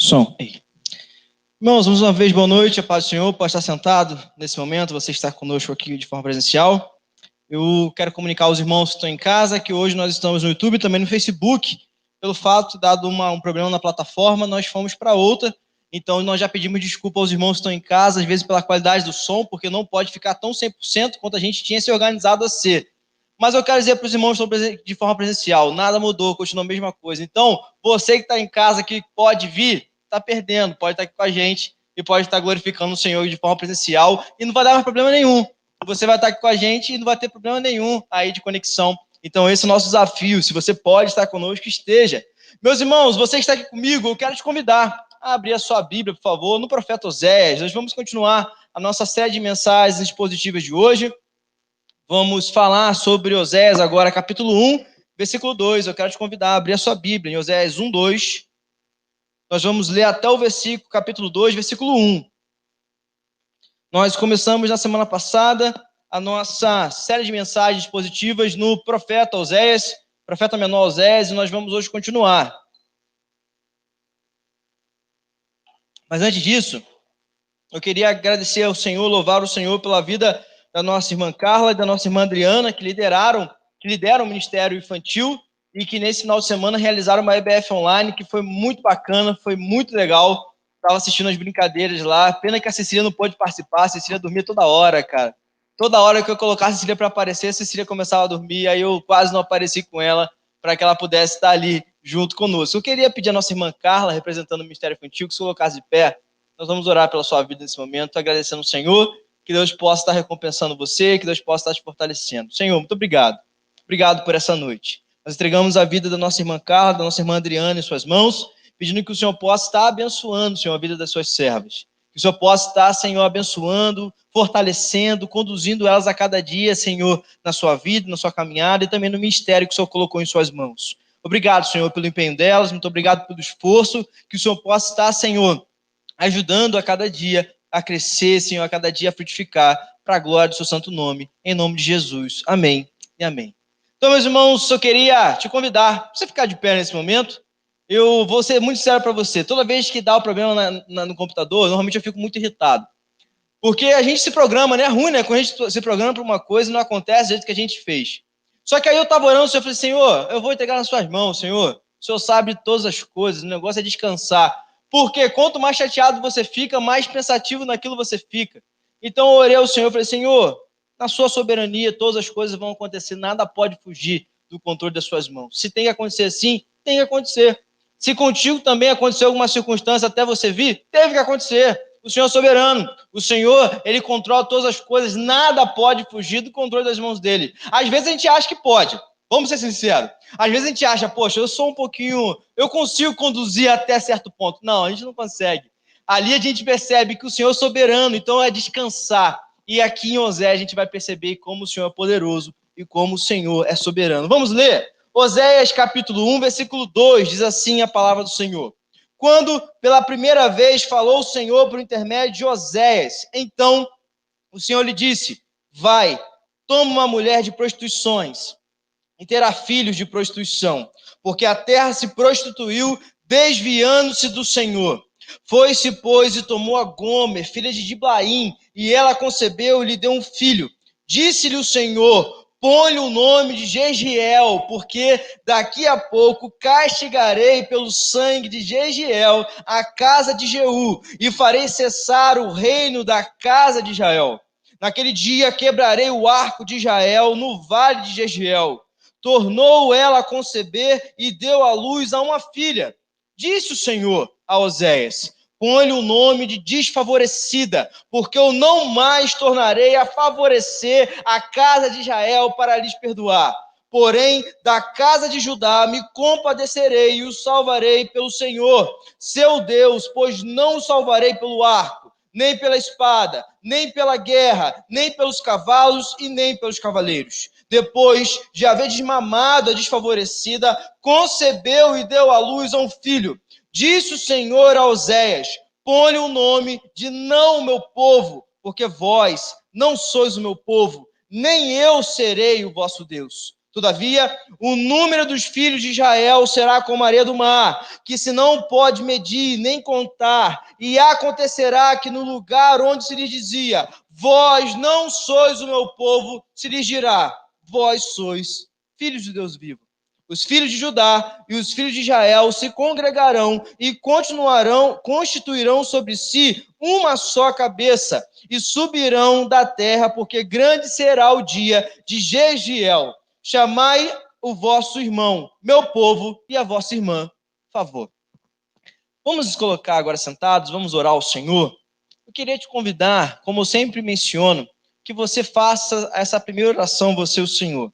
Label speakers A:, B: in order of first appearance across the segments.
A: Som. Irmãos, mais uma vez, boa noite, a paz do Senhor, pode estar sentado nesse momento, você está conosco aqui de forma presencial. Eu quero comunicar aos irmãos que estão em casa que hoje nós estamos no YouTube e também no Facebook. Pelo fato, dado um problema na plataforma, nós fomos para outra, então nós já pedimos desculpa aos irmãos que estão em casa, às vezes pela qualidade do som, porque não pode ficar tão 100% quanto a gente tinha se organizado a ser. Mas eu quero dizer para os irmãos que estão de forma presencial, nada mudou, continua a mesma coisa. Então, você que está em casa, que pode vir, está perdendo, pode estar aqui com a gente e pode estar glorificando o Senhor de forma presencial e não vai dar mais problema nenhum. Você vai estar aqui com a gente e não vai ter problema nenhum aí de conexão. Então, esse é o nosso desafio. Se você pode estar conosco, esteja. Meus irmãos, você que está aqui comigo, eu quero te convidar a abrir a sua Bíblia, por favor, no profeta Oséias. Nós vamos continuar a nossa série de mensagens expositivas de hoje. Vamos falar sobre Oséias agora, capítulo 1, versículo 2. Eu quero te convidar a abrir a sua Bíblia em Oséias 1, 2. Nós vamos ler até o versículo, capítulo 2, versículo 1. Nós começamos na semana passada a nossa série de mensagens positivas no profeta Oséias, profeta menor Oséias, e nós vamos hoje continuar. Mas antes disso, eu queria agradecer ao Senhor, louvar o Senhor pela vida da nossa irmã Carla e da nossa irmã Adriana, que lideram o Ministério Infantil e que nesse final de semana realizaram uma EBF online, que foi muito bacana, foi muito legal. Estava assistindo as brincadeiras lá. Pena que a Cecília não pôde participar. A Cecília dormia toda hora, cara. Toda hora que eu colocasse a Cecília para aparecer, a Cecília começava a dormir. Aí eu quase não apareci com ela para que ela pudesse estar ali junto conosco. Eu queria pedir à nossa irmã Carla, representando o Ministério Infantil, que se colocasse de pé. Nós vamos orar pela sua vida nesse momento, agradecendo ao Senhor, que Deus possa estar recompensando você, que Deus possa estar te fortalecendo. Senhor, muito obrigado. Obrigado por essa noite. Nós entregamos a vida da nossa irmã Carla, da nossa irmã Adriana em suas mãos, pedindo que o Senhor possa estar abençoando, Senhor, a vida das suas servas. Que o Senhor possa estar, Senhor, abençoando, fortalecendo, conduzindo elas a cada dia, Senhor, na sua vida, na sua caminhada e também no ministério que o Senhor colocou em suas mãos. Obrigado, Senhor, pelo empenho delas, muito obrigado pelo esforço, que o Senhor possa estar, Senhor, ajudando a cada dia a crescer, Senhor, a cada dia a frutificar, para a glória do seu santo nome, em nome de Jesus. Amém e amém. Então, meus irmãos, eu queria te convidar para você ficar de pé nesse momento. Eu vou ser muito sério para você. Toda vez que dá o problema no computador, normalmente eu fico muito irritado. Porque a gente se programa, né? É ruim, né? Quando a gente se programa para uma coisa e não acontece do jeito que a gente fez. Só que aí eu estava orando, o Senhor, eu falei, Senhor, eu vou entregar nas suas mãos, Senhor. O Senhor sabe todas as coisas, o negócio é descansar. Porque quanto mais chateado você fica, mais pensativo naquilo você fica. Então eu orei ao Senhor, falei, Senhor, na sua soberania todas as coisas vão acontecer, nada pode fugir do controle das suas mãos. Se tem que acontecer assim, tem que acontecer. Se contigo também aconteceu alguma circunstância até você vir, teve que acontecer. O Senhor é soberano. O Senhor, Ele controla todas as coisas. Nada pode fugir do controle das mãos dEle. Às vezes a gente acha que pode. Vamos ser sinceros. Às vezes a gente acha, poxa, eu consigo conduzir até certo ponto. Não, a gente não consegue. Ali a gente percebe que o Senhor é soberano, então é descansar. E aqui em Oséias a gente vai perceber como o Senhor é poderoso e como o Senhor é soberano. Vamos ler? Oséias capítulo 1, versículo 2, diz assim a palavra do Senhor. Quando pela primeira vez falou o Senhor por intermédio de Oséias, então o Senhor lhe disse, vai, toma uma mulher de prostituições e terá filhos de prostituição, porque a terra se prostituiu, desviando-se do Senhor. Foi-se, pois, e tomou a Gomer, filha de Diblaim, e ela concebeu e lhe deu um filho. Disse-lhe o Senhor, põe-lhe o nome de Jeziel, porque daqui a pouco castigarei pelo sangue de Jeziel a casa de Jeú, e farei cessar o reino da casa de Israel. Naquele dia quebrarei o arco de Israel no vale de Jeziel. Tornou ela a conceber e deu à luz a uma filha. Disse o Senhor a Oséias, põe-lhe o nome de desfavorecida, porque eu não mais tornarei a favorecer a casa de Israel para lhes perdoar. Porém, da casa de Judá me compadecerei e o salvarei pelo Senhor, seu Deus, pois não o salvarei pelo arco, nem pela espada, nem pela guerra, nem pelos cavalos e nem pelos cavaleiros. Depois de haver desmamado a desfavorecida, concebeu e deu à luz a um filho. Disse o Senhor a Oséias, põe o nome de não o meu povo, porque vós não sois o meu povo, nem eu serei o vosso Deus. Todavia, o número dos filhos de Israel será como a areia do mar, que se não pode medir nem contar. E acontecerá que no lugar onde se lhes dizia, vós não sois o meu povo, se lhes dirá, vós sois filhos de Deus vivo. Os filhos de Judá e os filhos de Israel se congregarão e constituirão sobre si uma só cabeça e subirão da terra, porque grande será o dia de Jeziel. Chamai o vosso irmão, meu povo, e a vossa irmã, favor. Vamos nos colocar agora sentados, vamos orar ao Senhor. Eu queria te convidar, como eu sempre menciono, que você faça essa primeira oração, você e o Senhor.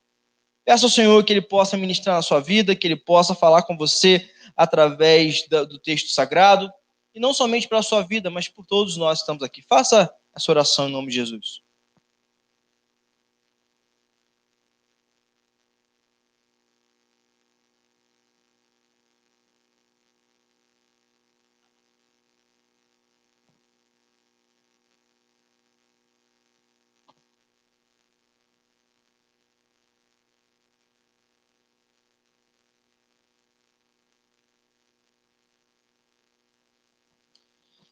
A: Peça ao Senhor que Ele possa ministrar na sua vida, que Ele possa falar com você através do texto sagrado, e não somente pela sua vida, mas por todos nós que estamos aqui. Faça essa oração em nome de Jesus.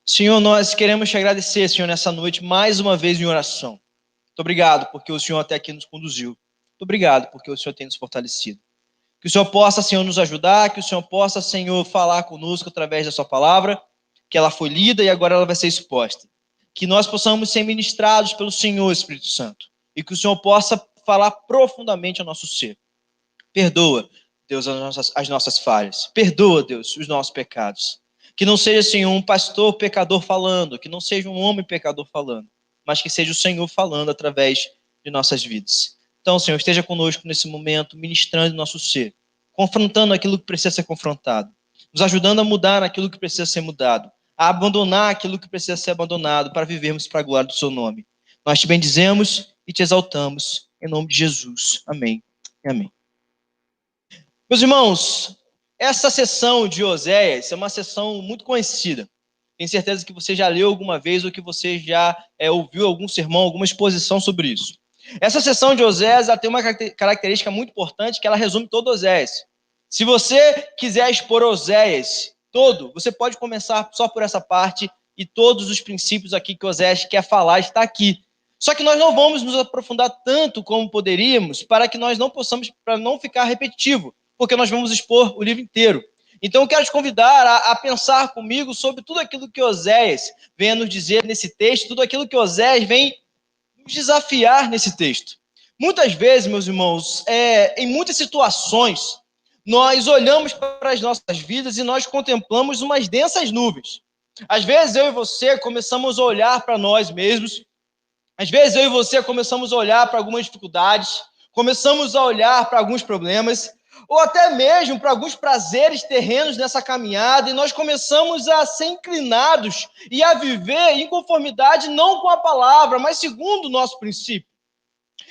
A: Senhor, nós queremos te agradecer, Senhor, nessa noite, mais uma vez em oração. Muito obrigado, porque o Senhor até aqui nos conduziu. Muito obrigado, porque o Senhor tem nos fortalecido. Que o Senhor possa, Senhor, nos ajudar, que o Senhor possa, Senhor, falar conosco através da sua palavra, que ela foi lida e agora ela vai ser exposta. Que nós possamos ser ministrados pelo Senhor, Espírito Santo, e que o Senhor possa falar profundamente ao nosso ser. Perdoa, Deus, as nossas falhas. Perdoa, Deus, os nossos pecados. Que não seja, Senhor, um pastor pecador falando, que não seja um homem pecador falando, mas que seja o Senhor falando através de nossas vidas. Então, Senhor, esteja conosco nesse momento, ministrando o nosso ser, confrontando aquilo que precisa ser confrontado, nos ajudando a mudar aquilo que precisa ser mudado, a abandonar aquilo que precisa ser abandonado para vivermos para a glória do seu nome. Nós te bendizemos e te exaltamos, em nome de Jesus. Amém e amém. Meus irmãos, essa sessão de Oséias é uma sessão muito conhecida. Tenho certeza que você já leu alguma vez ou que você já ouviu algum sermão, alguma exposição sobre isso. Essa sessão de Oséias tem uma característica muito importante que ela resume todo Oséias. Se você quiser expor Oséias todo, você pode começar só por essa parte e todos os princípios aqui que Oséias quer falar está aqui. Só que nós não vamos nos aprofundar tanto como poderíamos para que nós não possamos, para não ficar repetitivo, porque nós vamos expor o livro inteiro. Então eu quero te convidar a pensar comigo sobre tudo aquilo que Oséias vem a nos dizer nesse texto, tudo aquilo que Oséias vem nos desafiar nesse texto. Muitas vezes, meus irmãos, em muitas situações, nós olhamos para as nossas vidas e nós contemplamos umas densas nuvens. Às vezes eu e você começamos a olhar para nós mesmos, às vezes eu e você começamos a olhar para algumas dificuldades, começamos a olhar para alguns problemas, ou até mesmo para alguns prazeres terrenos nessa caminhada, e nós começamos a ser inclinados e a viver em conformidade não com a palavra, mas segundo o nosso princípio.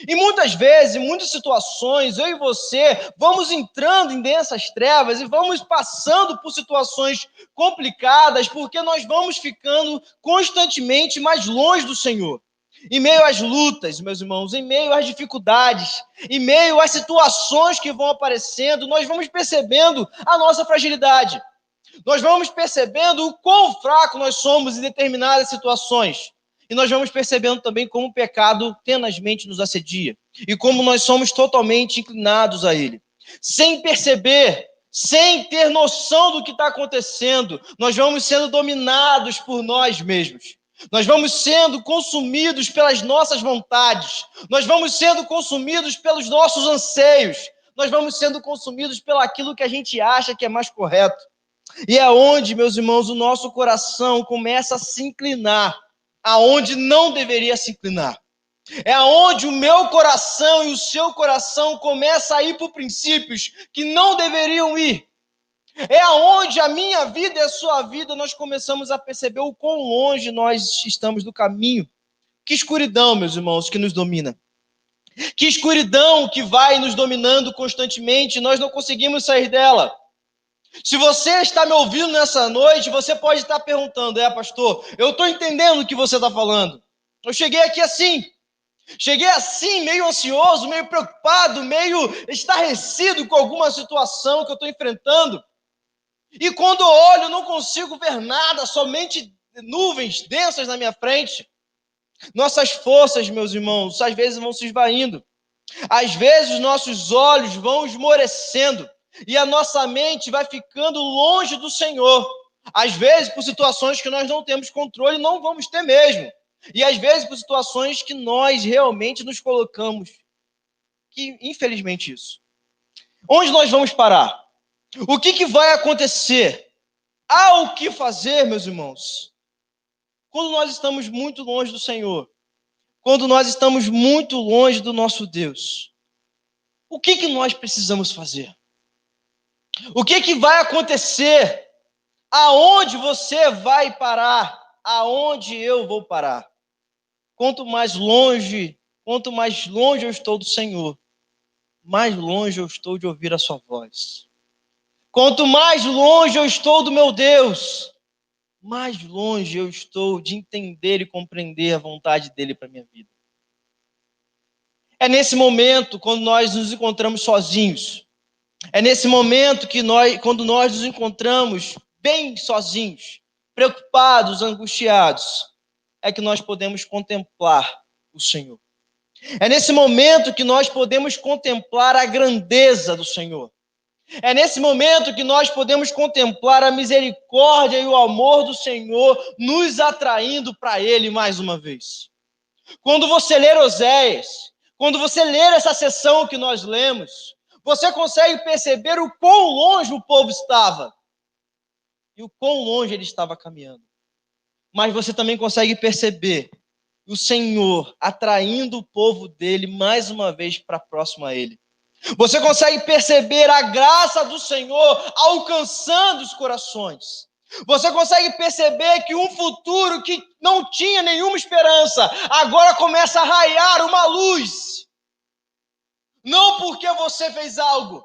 A: E muitas vezes, em muitas situações, eu e você vamos entrando em densas trevas e vamos passando por situações complicadas, porque nós vamos ficando constantemente mais longe do Senhor. Em meio às lutas, meus irmãos, em meio às dificuldades, em meio às situações que vão aparecendo, nós vamos percebendo a nossa fragilidade. Nós vamos percebendo o quão fraco nós somos em determinadas situações. E nós vamos percebendo também como o pecado tenazmente nos assedia. E como nós somos totalmente inclinados a ele. Sem perceber, sem ter noção do que está acontecendo, nós vamos sendo dominados por nós mesmos. Nós vamos sendo consumidos pelas nossas vontades. Nós vamos sendo consumidos pelos nossos anseios. Nós vamos sendo consumidos pelo aquilo que a gente acha que é mais correto. E é onde, meus irmãos, o nosso coração começa a se inclinar aonde não deveria se inclinar. É aonde o meu coração e o seu coração começam a ir por princípios que não deveriam ir. É aonde a minha vida e a sua vida nós começamos a perceber o quão longe nós estamos do caminho. Que escuridão, meus irmãos, que nos domina. Que escuridão que vai nos dominando constantemente, nós não conseguimos sair dela. Se você está me ouvindo nessa noite, você pode estar perguntando, pastor, eu estou entendendo o que você está falando. Eu cheguei aqui assim, Cheguei assim, meio ansioso, meio preocupado, meio estarrecido com alguma situação que eu estou enfrentando. E quando eu olho, não consigo ver nada, somente nuvens densas na minha frente. Nossas forças, meus irmãos, às vezes vão se esvaindo. Às vezes nossos olhos vão esmorecendo e a nossa mente vai ficando longe do Senhor. Às vezes por situações que nós não temos controle, não vamos ter mesmo. E às vezes por situações que nós realmente nos colocamos. Que infelizmente isso. Onde nós vamos parar? O que vai acontecer? Há o que fazer, meus irmãos? Quando nós estamos muito longe do Senhor, quando nós estamos muito longe do nosso Deus, o que nós precisamos fazer? O que vai acontecer? Aonde você vai parar? Aonde eu vou parar? Quanto mais longe eu estou do Senhor, mais longe eu estou de ouvir a sua voz. Quanto mais longe eu estou do meu Deus, mais longe eu estou de entender e compreender a vontade dele para a minha vida. É nesse momento, quando nós nos encontramos sozinhos, é nesse momento quando nós nos encontramos bem sozinhos, preocupados, angustiados, é que nós podemos contemplar o Senhor. É nesse momento que nós podemos contemplar a grandeza do Senhor. É nesse momento que nós podemos contemplar a misericórdia e o amor do Senhor nos atraindo para Ele mais uma vez. Quando você ler Oséias, quando você ler essa sessão que nós lemos, você consegue perceber o quão longe o povo estava e o quão longe ele estava caminhando. Mas você também consegue perceber o Senhor atraindo o povo dele mais uma vez para próximo a ele. Você consegue perceber a graça do Senhor alcançando os corações. Você consegue perceber que um futuro que não tinha nenhuma esperança, agora começa a raiar uma luz. Não porque você fez algo,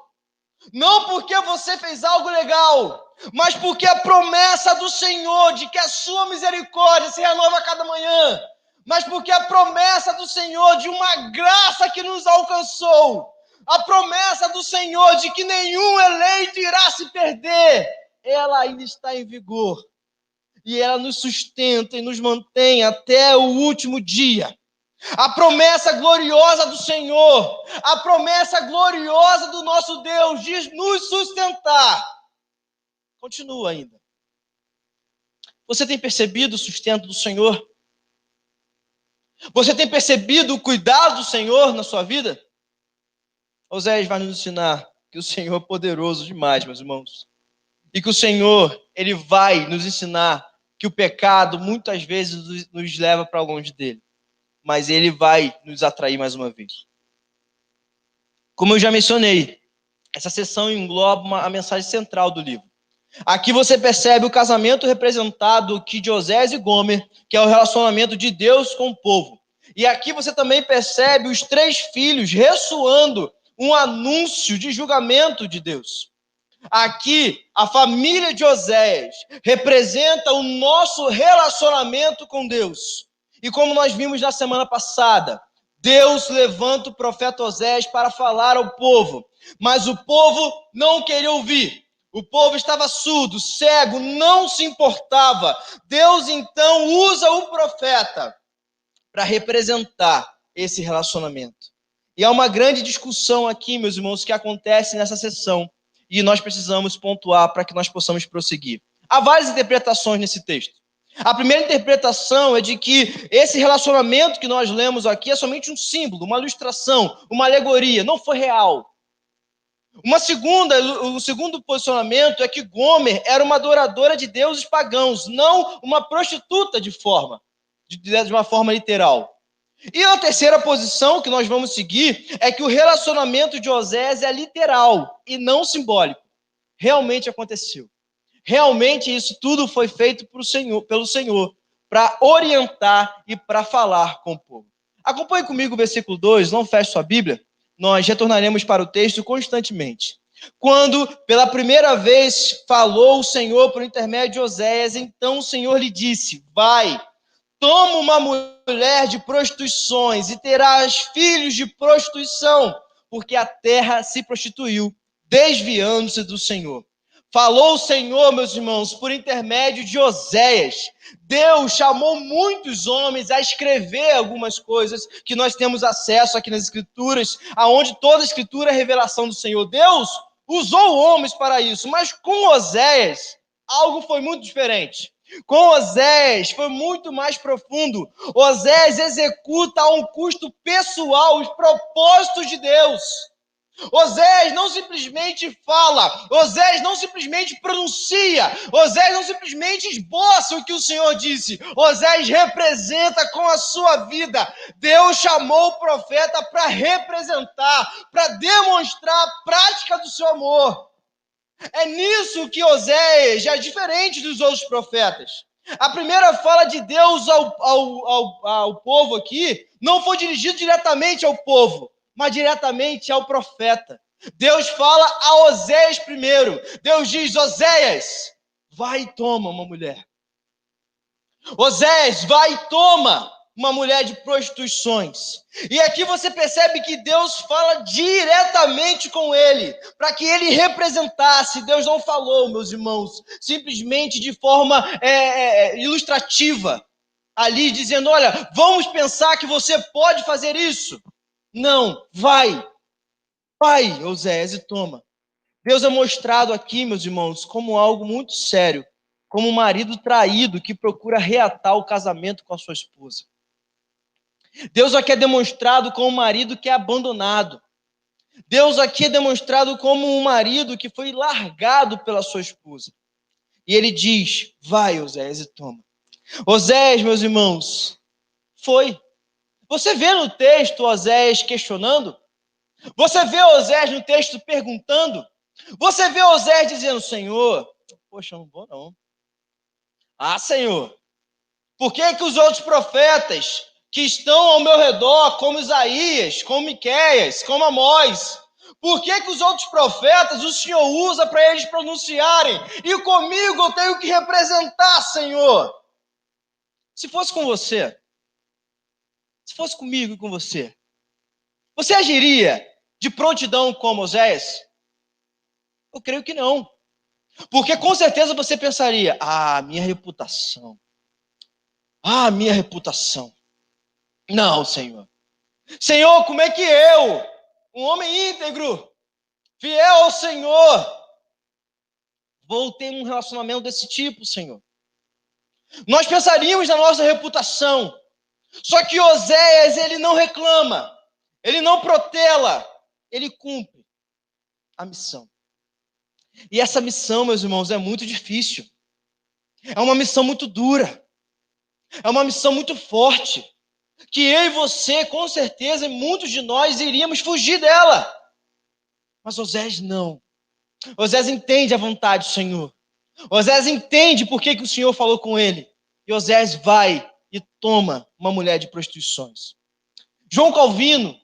A: não porque você fez algo legal, mas porque a promessa do Senhor de que a sua misericórdia se renova a cada manhã, mas porque a promessa do Senhor de uma graça que nos alcançou, a promessa do Senhor de que nenhum eleito irá se perder, ela ainda está em vigor. E ela nos sustenta e nos mantém até o último dia. A promessa gloriosa do Senhor, a promessa gloriosa do nosso Deus de nos sustentar, continua ainda. Você tem percebido o sustento do Senhor? Você tem percebido o cuidado do Senhor na sua vida? Oséias vai nos ensinar que o Senhor é poderoso demais, meus irmãos. E que o Senhor, Ele vai nos ensinar que o pecado muitas vezes nos leva para longe dele. Mas Ele vai nos atrair mais uma vez. Como eu já mencionei, essa sessão engloba a mensagem central do livro. Aqui você percebe o casamento representado aqui de Oséias e Gomer, que é o relacionamento de Deus com o povo. E aqui você também percebe os 3 filhos ressoando um anúncio de julgamento de Deus. Aqui, a família de Oséias representa o nosso relacionamento com Deus. E como nós vimos na semana passada, Deus levanta o profeta Oséias para falar ao povo, mas o povo não queria ouvir. O povo estava surdo, cego, não se importava. Deus então usa o profeta para representar esse relacionamento. E há uma grande discussão aqui, meus irmãos, que acontece nessa sessão. E nós precisamos pontuar para que nós possamos prosseguir. Há várias interpretações nesse texto. A primeira interpretação é de que esse relacionamento que nós lemos aqui é somente um símbolo, uma ilustração, uma alegoria, não foi real. O segundo posicionamento é que Gomer era uma adoradora de deuses pagãos, não uma prostituta de uma forma literal. E a terceira posição que nós vamos seguir é que o relacionamento de Oséias é literal e não simbólico. Realmente aconteceu. Realmente isso tudo foi feito pelo Senhor, para orientar e para falar com o povo. Acompanhe comigo o versículo 2, não feche sua Bíblia. Nós retornaremos para o texto constantemente. Quando pela primeira vez falou o Senhor por intermédio de Oséias, então o Senhor lhe disse: vai, toma uma mulher de prostituições e terás filhos de prostituição, porque a terra se prostituiu, desviando-se do Senhor. Falou o Senhor, meus irmãos, por intermédio de Oséias. Deus chamou muitos homens a escrever algumas coisas que nós temos acesso aqui nas Escrituras, aonde toda a Escritura é revelação do Senhor. Deus usou homens para isso, mas com Oséias, algo foi muito diferente. Com Oséias foi muito mais profundo. Oséias executa a um custo pessoal os propósitos de Deus. Oséias não simplesmente fala, Oséias não simplesmente pronuncia, Oséias não simplesmente esboça o que o Senhor disse, Oséias representa com a sua vida. Deus chamou o profeta para representar, para demonstrar a prática do seu amor. É nisso que Oséias é diferente dos outros profetas. A primeira fala de Deus ao povo aqui não foi dirigida diretamente ao povo, mas diretamente ao profeta. Deus fala a Oséias primeiro. Deus diz: Oséias, vai e toma uma mulher. Oséias, vai e toma uma mulher de prostituições. E aqui você percebe que Deus fala diretamente com ele, para que ele representasse. Deus não falou, meus irmãos, simplesmente de forma ilustrativa, ali dizendo: olha, vamos pensar que você pode fazer isso. Não, vai, Oséias, e toma. Deus é mostrado aqui, meus irmãos, como algo muito sério, como um marido traído que procura reatar o casamento com a sua esposa. Deus aqui é demonstrado como um marido que é abandonado. Deus aqui é demonstrado como um marido que foi largado pela sua esposa. E ele diz: vai, Oséias, e toma. Oséias, meus irmãos, foi. Você vê no texto Oséias questionando? Você vê Oséias no texto perguntando? Você vê Oséias dizendo: Senhor, poxa, eu não vou não. Ah, Senhor, por que os outros profetas que estão ao meu redor, como Isaías, como Miqueias, como Amós, por que os outros profetas o Senhor usa para eles pronunciarem? E comigo eu tenho que representar, Senhor. Se fosse com você, se fosse comigo e com você, você agiria de prontidão como Oséias? Eu creio que não. Porque com certeza você pensaria: minha reputação. Minha reputação. Não, Senhor. Senhor, como é que eu, um homem íntegro, fiel ao Senhor, vou ter um relacionamento desse tipo, Senhor? Nós pensaríamos na nossa reputação. Só que Oséias, ele não reclama, ele não protela, ele cumpre a missão. E essa missão, meus irmãos, é muito difícil. É uma missão muito dura. É uma missão muito forte. Que eu e você, com certeza, e muitos de nós iríamos fugir dela. Mas Oséias não. Oséias entende a vontade do Senhor. Oséias entende por que o Senhor falou com ele. E Oséias vai e toma uma mulher de prostituições. João Calvino,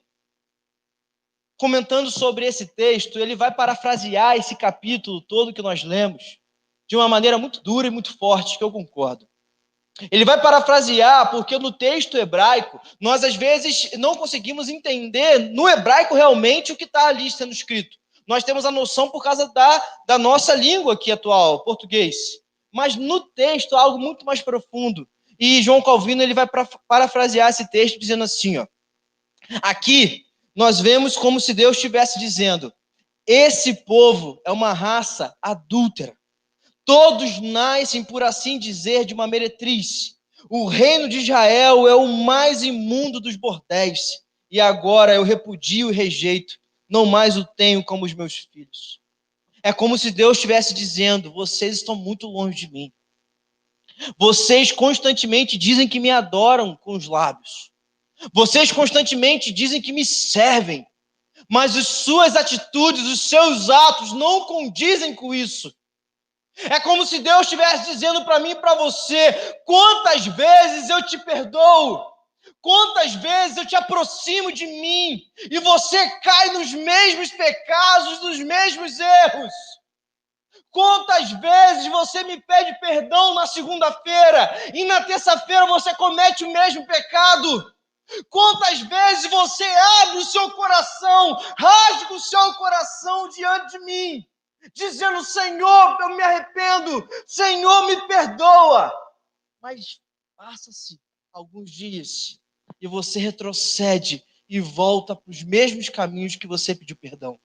A: comentando sobre esse texto, ele vai parafrasear esse capítulo todo que nós lemos de uma maneira muito dura e muito forte, que eu concordo. Ele vai parafrasear porque no texto hebraico, nós às vezes não conseguimos entender no hebraico realmente o que está ali sendo escrito. Nós temos a noção por causa da nossa língua aqui atual, português. Mas no texto há algo muito mais profundo. E João Calvino ele vai parafrasear esse texto dizendo assim, ó: aqui nós vemos como se Deus estivesse dizendo: esse povo é uma raça adúltera. Todos nascem, por assim dizer, de uma meretriz. O reino de Israel é o mais imundo dos bordéis. E agora eu repudio e rejeito. Não mais o tenho como os meus filhos. É como se Deus estivesse dizendo: vocês estão muito longe de mim. Vocês constantemente dizem que me adoram com os lábios. Vocês constantemente dizem que me servem. Mas as suas atitudes, os seus atos não condizem com isso. É como se Deus estivesse dizendo para mim e para você: quantas vezes eu te perdoo, quantas vezes eu te aproximo de mim, e você cai nos mesmos pecados, nos mesmos erros. Quantas vezes você me pede perdão na segunda-feira e na terça-feira você comete o mesmo pecado? Quantas vezes você abre o seu coração, rasga o seu coração diante de mim, dizendo: Senhor, eu me arrependo, Senhor, me perdoa. Mas passa-se alguns dias e você retrocede e volta para os mesmos caminhos que você pediu perdão.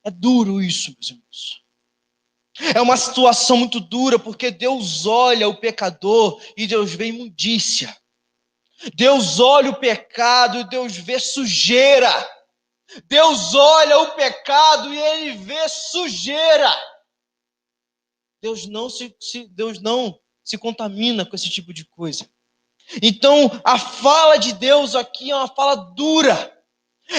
A: É duro isso, meus irmãos. É uma situação muito dura, porque Deus olha o pecador e Deus vê imundícia. Deus olha o pecado e Deus vê sujeira. Deus olha o pecado e Ele vê sujeira. Deus não se contamina com esse tipo de coisa. Então, a fala de Deus aqui é uma fala dura.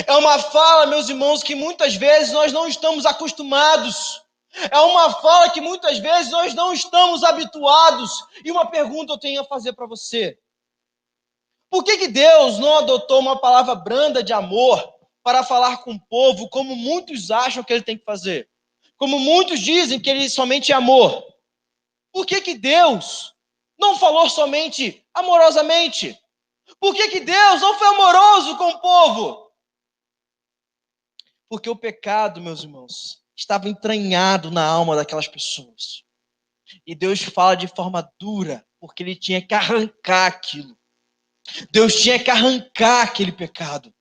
A: É uma fala, meus irmãos, que muitas vezes nós não estamos acostumados. É uma fala que muitas vezes nós não estamos habituados. E uma pergunta eu tenho a fazer para você. Por que Deus não adotou uma palavra branda de amor para falar com o povo, como muitos acham que Ele tem que fazer? Como muitos dizem que Ele somente é amor. Por que Deus não falou somente amorosamente? Por que Deus não foi amoroso com o povo? Porque o pecado, meus irmãos, estava entranhado na alma daquelas pessoas. E Deus fala de forma dura, porque Ele tinha que arrancar aquilo. Deus tinha que arrancar aquele pecado.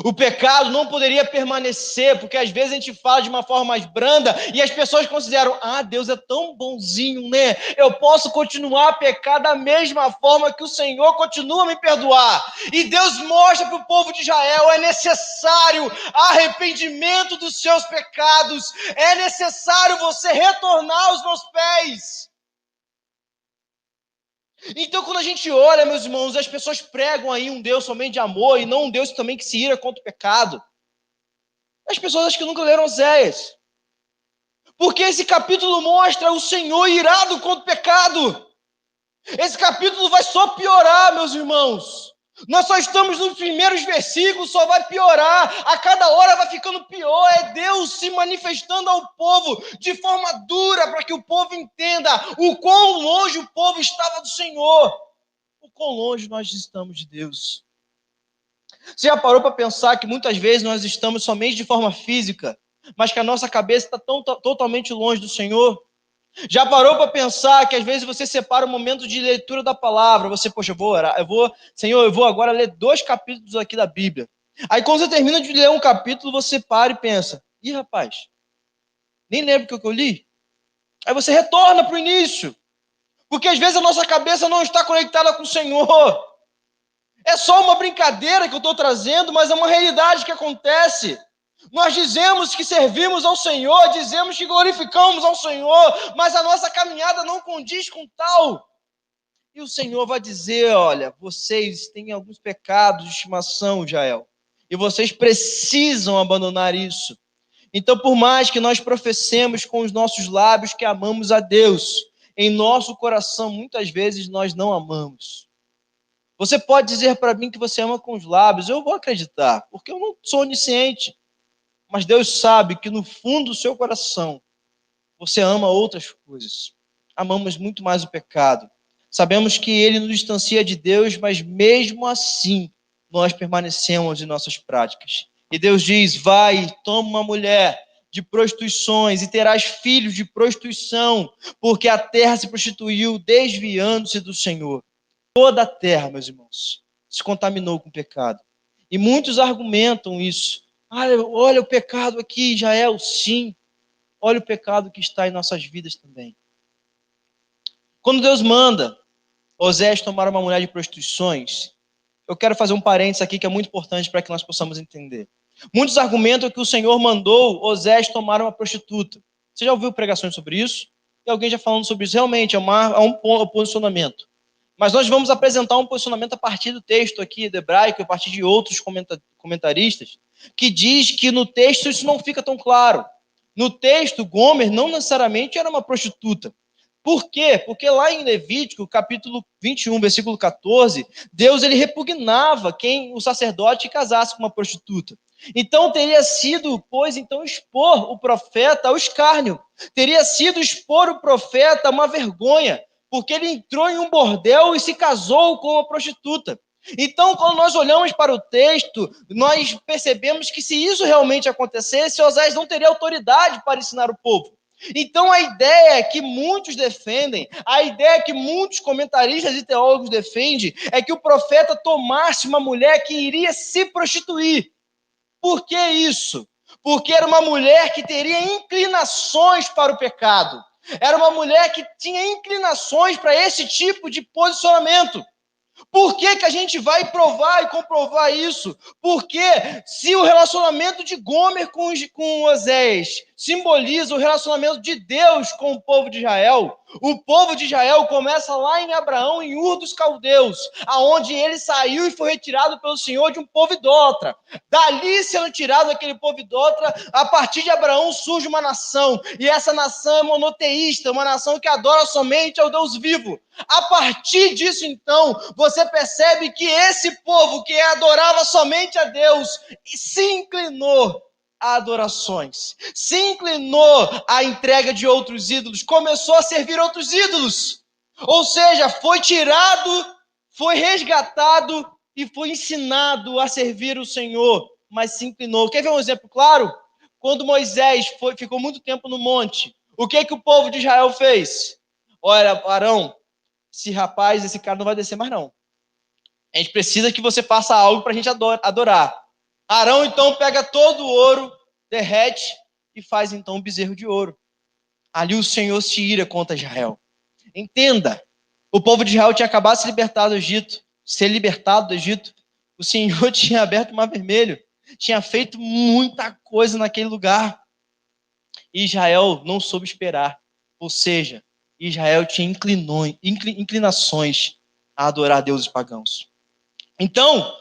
A: O pecado não poderia permanecer, porque às vezes a gente fala de uma forma mais branda e as pessoas consideram: Deus é tão bonzinho, né? Eu posso continuar a pecar da mesma forma que o Senhor continua a me perdoar. E Deus mostra para o povo de Israel: é necessário arrependimento dos seus pecados, é necessário você retornar aos meus pés. Então, quando a gente olha, meus irmãos, as pessoas pregam aí um Deus somente de amor e não um Deus também que se ira contra o pecado. As pessoas acho que nunca leram Oséias. Porque esse capítulo mostra o Senhor irado contra o pecado. Esse capítulo vai só piorar, meus irmãos. Nós só estamos nos primeiros versículos, só vai piorar. A cada hora vai ficando pior. É Deus se manifestando ao povo de forma dura para que o povo entenda o quão longe o povo estava do Senhor. O quão longe nós estamos de Deus. Você já parou para pensar que muitas vezes nós estamos somente de forma física, mas que a nossa cabeça está totalmente longe do Senhor? Já parou para pensar que às vezes você separa um momento de leitura da palavra, você, poxa, eu vou orar, Senhor, eu vou agora ler 2 capítulos aqui da Bíblia. Aí quando você termina de ler um capítulo, você para e pensa: rapaz, nem lembro o que eu li. Aí você retorna para o início, porque às vezes a nossa cabeça não está conectada com o Senhor. É só uma brincadeira que eu estou trazendo, mas é uma realidade que acontece. Nós dizemos que servimos ao Senhor, dizemos que glorificamos ao Senhor, mas a nossa caminhada não condiz com tal. E o Senhor vai dizer: olha, vocês têm alguns pecados de estimação, Israel, e vocês precisam abandonar isso. Então, por mais que nós professemos com os nossos lábios que amamos a Deus, em nosso coração, muitas vezes nós não amamos. Você pode dizer para mim que você ama com os lábios, eu vou acreditar, porque eu não sou onisciente. Mas Deus sabe que no fundo do seu coração, você ama outras coisas. Amamos muito mais o pecado. Sabemos que ele nos distancia de Deus, mas mesmo assim, nós permanecemos em nossas práticas. E Deus diz: vai, toma uma mulher de prostituições e terás filhos de prostituição, porque a terra se prostituiu, desviando-se do Senhor. Toda a terra, meus irmãos, se contaminou com o pecado. E muitos argumentam isso. Olha o pecado aqui, Israel, sim. Olha o pecado que está em nossas vidas também. Quando Deus manda Osés tomar uma mulher de prostituições, eu quero fazer um parênteses aqui que é muito importante para que nós possamos entender. Muitos argumentam que o Senhor mandou Osés tomar uma prostituta. Você já ouviu pregações sobre isso? Tem alguém já falando sobre isso? Realmente, é um posicionamento. Mas nós vamos apresentar um posicionamento a partir do texto aqui do hebraico, a partir de outros comentaristas, que diz que no texto isso não fica tão claro. No texto, Gomer não necessariamente era uma prostituta. Por quê? Porque lá em Levítico, capítulo 21, versículo 14, Deus ele repugnava quem o sacerdote casasse com uma prostituta. Então teria sido, pois, então expor o profeta ao escárnio. Teria sido expor o profeta a uma vergonha, porque ele entrou em um bordel e se casou com uma prostituta. Então, quando nós olhamos para o texto, nós percebemos que se isso realmente acontecesse, Osés não teria autoridade para ensinar o povo. Então, a ideia que muitos defendem, a ideia que muitos comentaristas e teólogos defendem, é que o profeta tomasse uma mulher que iria se prostituir. Por que isso? Porque era uma mulher que teria inclinações para o pecado. Era uma mulher que tinha inclinações para esse tipo de posicionamento. Por que a gente vai provar e comprovar isso? Porque se o relacionamento de Gomer com Osés simboliza o relacionamento de Deus com o povo de Israel, o povo de Israel começa lá em Abraão, em Ur dos Caldeus, aonde ele saiu e foi retirado pelo Senhor de um povo idólatra. Dali, sendo tirado aquele povo idólatra, a partir de Abraão surge uma nação, e essa nação é monoteísta, uma nação que adora somente ao Deus vivo. A partir disso, então, você percebe que esse povo que adorava somente a Deus se inclinou a adorações, se inclinou à entrega de outros ídolos, começou a servir outros ídolos. Ou seja, foi tirado, foi resgatado e foi ensinado a servir o Senhor, mas se inclinou. Quer ver um exemplo claro? Quando Moisés ficou muito tempo no monte, o que o povo de Israel fez? Olha, Arão, esse cara não vai descer mais não. A gente precisa que você faça algo para a gente adorar. Arão, então, pega todo o ouro, derrete e faz, então, um bezerro de ouro. Ali o Senhor se ira contra Israel. Entenda, o povo de Israel tinha acabado de ser libertado do Egito. O Senhor tinha aberto o Mar Vermelho, tinha feito muita coisa naquele lugar. E Israel não soube esperar. Ou seja, Israel tinha inclinações a adorar deuses pagãos. Então,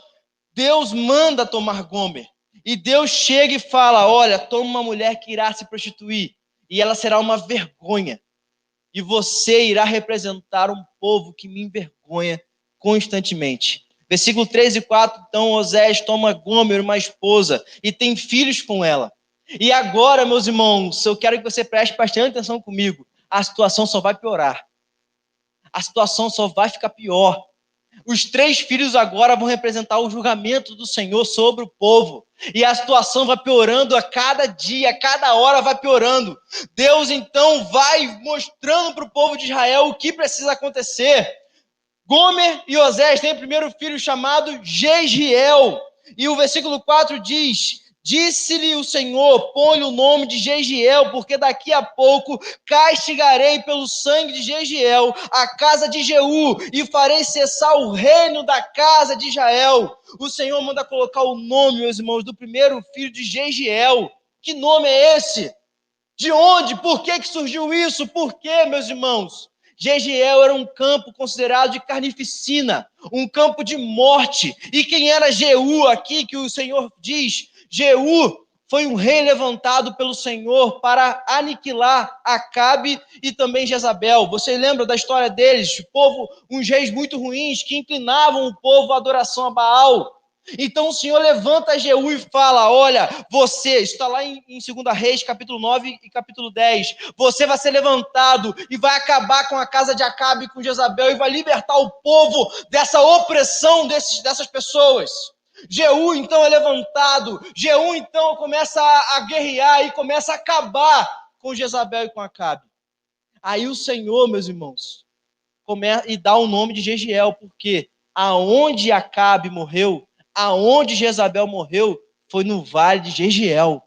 A: Deus manda tomar Gomer. E Deus chega e fala, olha, toma uma mulher que irá se prostituir. E ela será uma vergonha. E você irá representar um povo que me envergonha constantemente. Versículo 3 e 4, então Osés toma Gomer, uma esposa, e tem filhos com ela. E agora, meus irmãos, eu quero que você preste bastante atenção comigo. A situação só vai piorar. A situação só vai ficar pior. Os 3 filhos agora vão representar o julgamento do Senhor sobre o povo. E a situação vai piorando a cada dia, a cada hora vai piorando. Deus, então, vai mostrando para o povo de Israel o que precisa acontecer. Gomer e Osés têm o primeiro filho chamado Jeziel. E o versículo 4 diz... Disse-lhe o Senhor, põe o nome de Jeziel, porque daqui a pouco castigarei pelo sangue de Jeziel a casa de Jeú, e farei cessar o reino da casa de Israel. O Senhor manda colocar o nome, meus irmãos, do primeiro filho de Jeziel. Que nome é esse? De onde? Por que surgiu isso? Por quê, meus irmãos? Jeziel era um campo considerado de carnificina, um campo de morte. E quem era Jeú aqui, que o Senhor diz? Jeú foi um rei levantado pelo Senhor para aniquilar Acabe e também Jezabel. Você lembra da história deles? O povo, uns reis muito ruins que inclinavam o povo à adoração a Baal. Então o Senhor levanta Jeú e fala, olha, você, está lá em 2 Reis, capítulo 9 e capítulo 10, você vai ser levantado e vai acabar com a casa de Acabe e com Jezabel e vai libertar o povo dessa opressão dessas pessoas. Jeú então é levantado, Jeú então começa a guerrear e começa a acabar com Jezabel e com Acabe. Aí o Senhor, meus irmãos, começa e dá o nome de Jeziel, porque aonde Acabe morreu, aonde Jezabel morreu, foi no vale de Jeziel.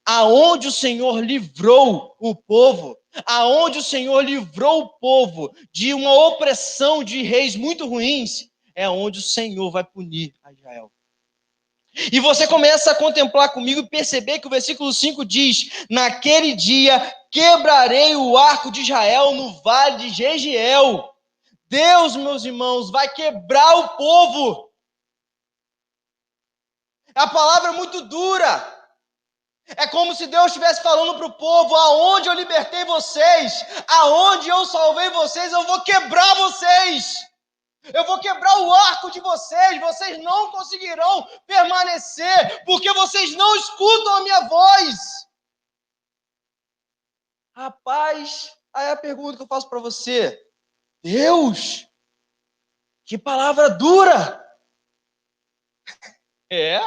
A: Aonde o Senhor livrou o povo, aonde o Senhor livrou o povo de uma opressão de reis muito ruins, é onde o Senhor vai punir a Israel. E você começa a contemplar comigo e perceber que o versículo 5 diz, naquele dia quebrarei o arco de Israel no vale de Jeziel. Deus, meus irmãos, vai quebrar o povo. A palavra é muito dura. É como se Deus estivesse falando para o povo, aonde eu libertei vocês, aonde eu salvei vocês, eu vou quebrar vocês. Eu vou quebrar o arco de vocês não conseguirão permanecer, porque vocês não escutam a minha voz. Rapaz, aí a pergunta que eu faço para você: Deus, que palavra dura! É,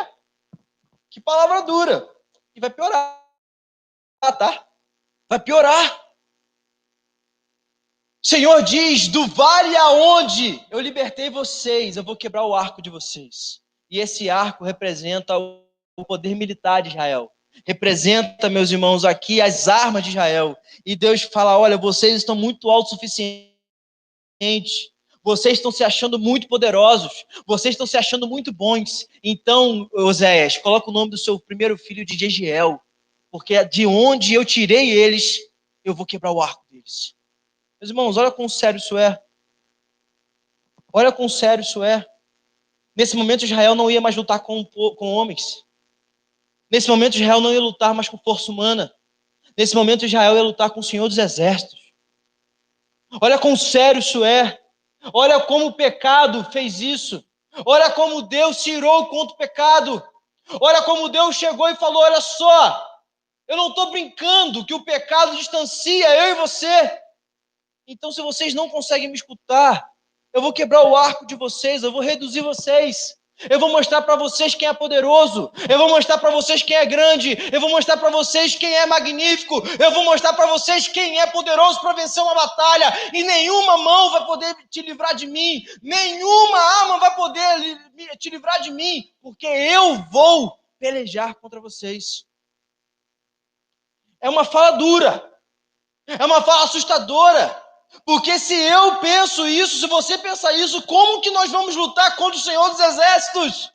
A: que palavra dura. E vai piorar, tá? Vai piorar. O Senhor diz: do vale aonde eu libertei vocês, eu vou quebrar o arco de vocês. E esse arco representa o poder militar de Israel. Representa, meus irmãos, aqui as armas de Israel. E Deus fala: olha, vocês estão muito autossuficientes. Vocês estão se achando muito poderosos. Vocês estão se achando muito bons. Então, Oséias, coloca o nome do seu primeiro filho de Jegiel. Porque de onde eu tirei eles, eu vou quebrar o arco deles. Meus irmãos, olha quão sério isso é. Olha quão sério isso é. Nesse momento, Israel não ia mais lutar com homens. Nesse momento, Israel não ia lutar mais com força humana. Nesse momento, Israel ia lutar com o Senhor dos Exércitos. Olha quão sério isso é. Olha como o pecado fez isso. Olha como Deus tirou contra o pecado. Olha como Deus chegou e falou: olha só, eu não estou brincando que o pecado distancia eu e você. Então, se vocês não conseguem me escutar, eu vou quebrar o arco de vocês, eu vou reduzir vocês. Eu vou mostrar para vocês quem é poderoso. Eu vou mostrar para vocês quem é grande. Eu vou mostrar para vocês quem é magnífico. Eu vou mostrar para vocês quem é poderoso para vencer uma batalha. E nenhuma mão vai poder te livrar de mim. Nenhuma arma vai poder te livrar de mim. Porque eu vou pelejar contra vocês. É uma fala dura. É uma fala assustadora. Porque se eu penso isso, se você pensa isso, como que nós vamos lutar contra o Senhor dos Exércitos?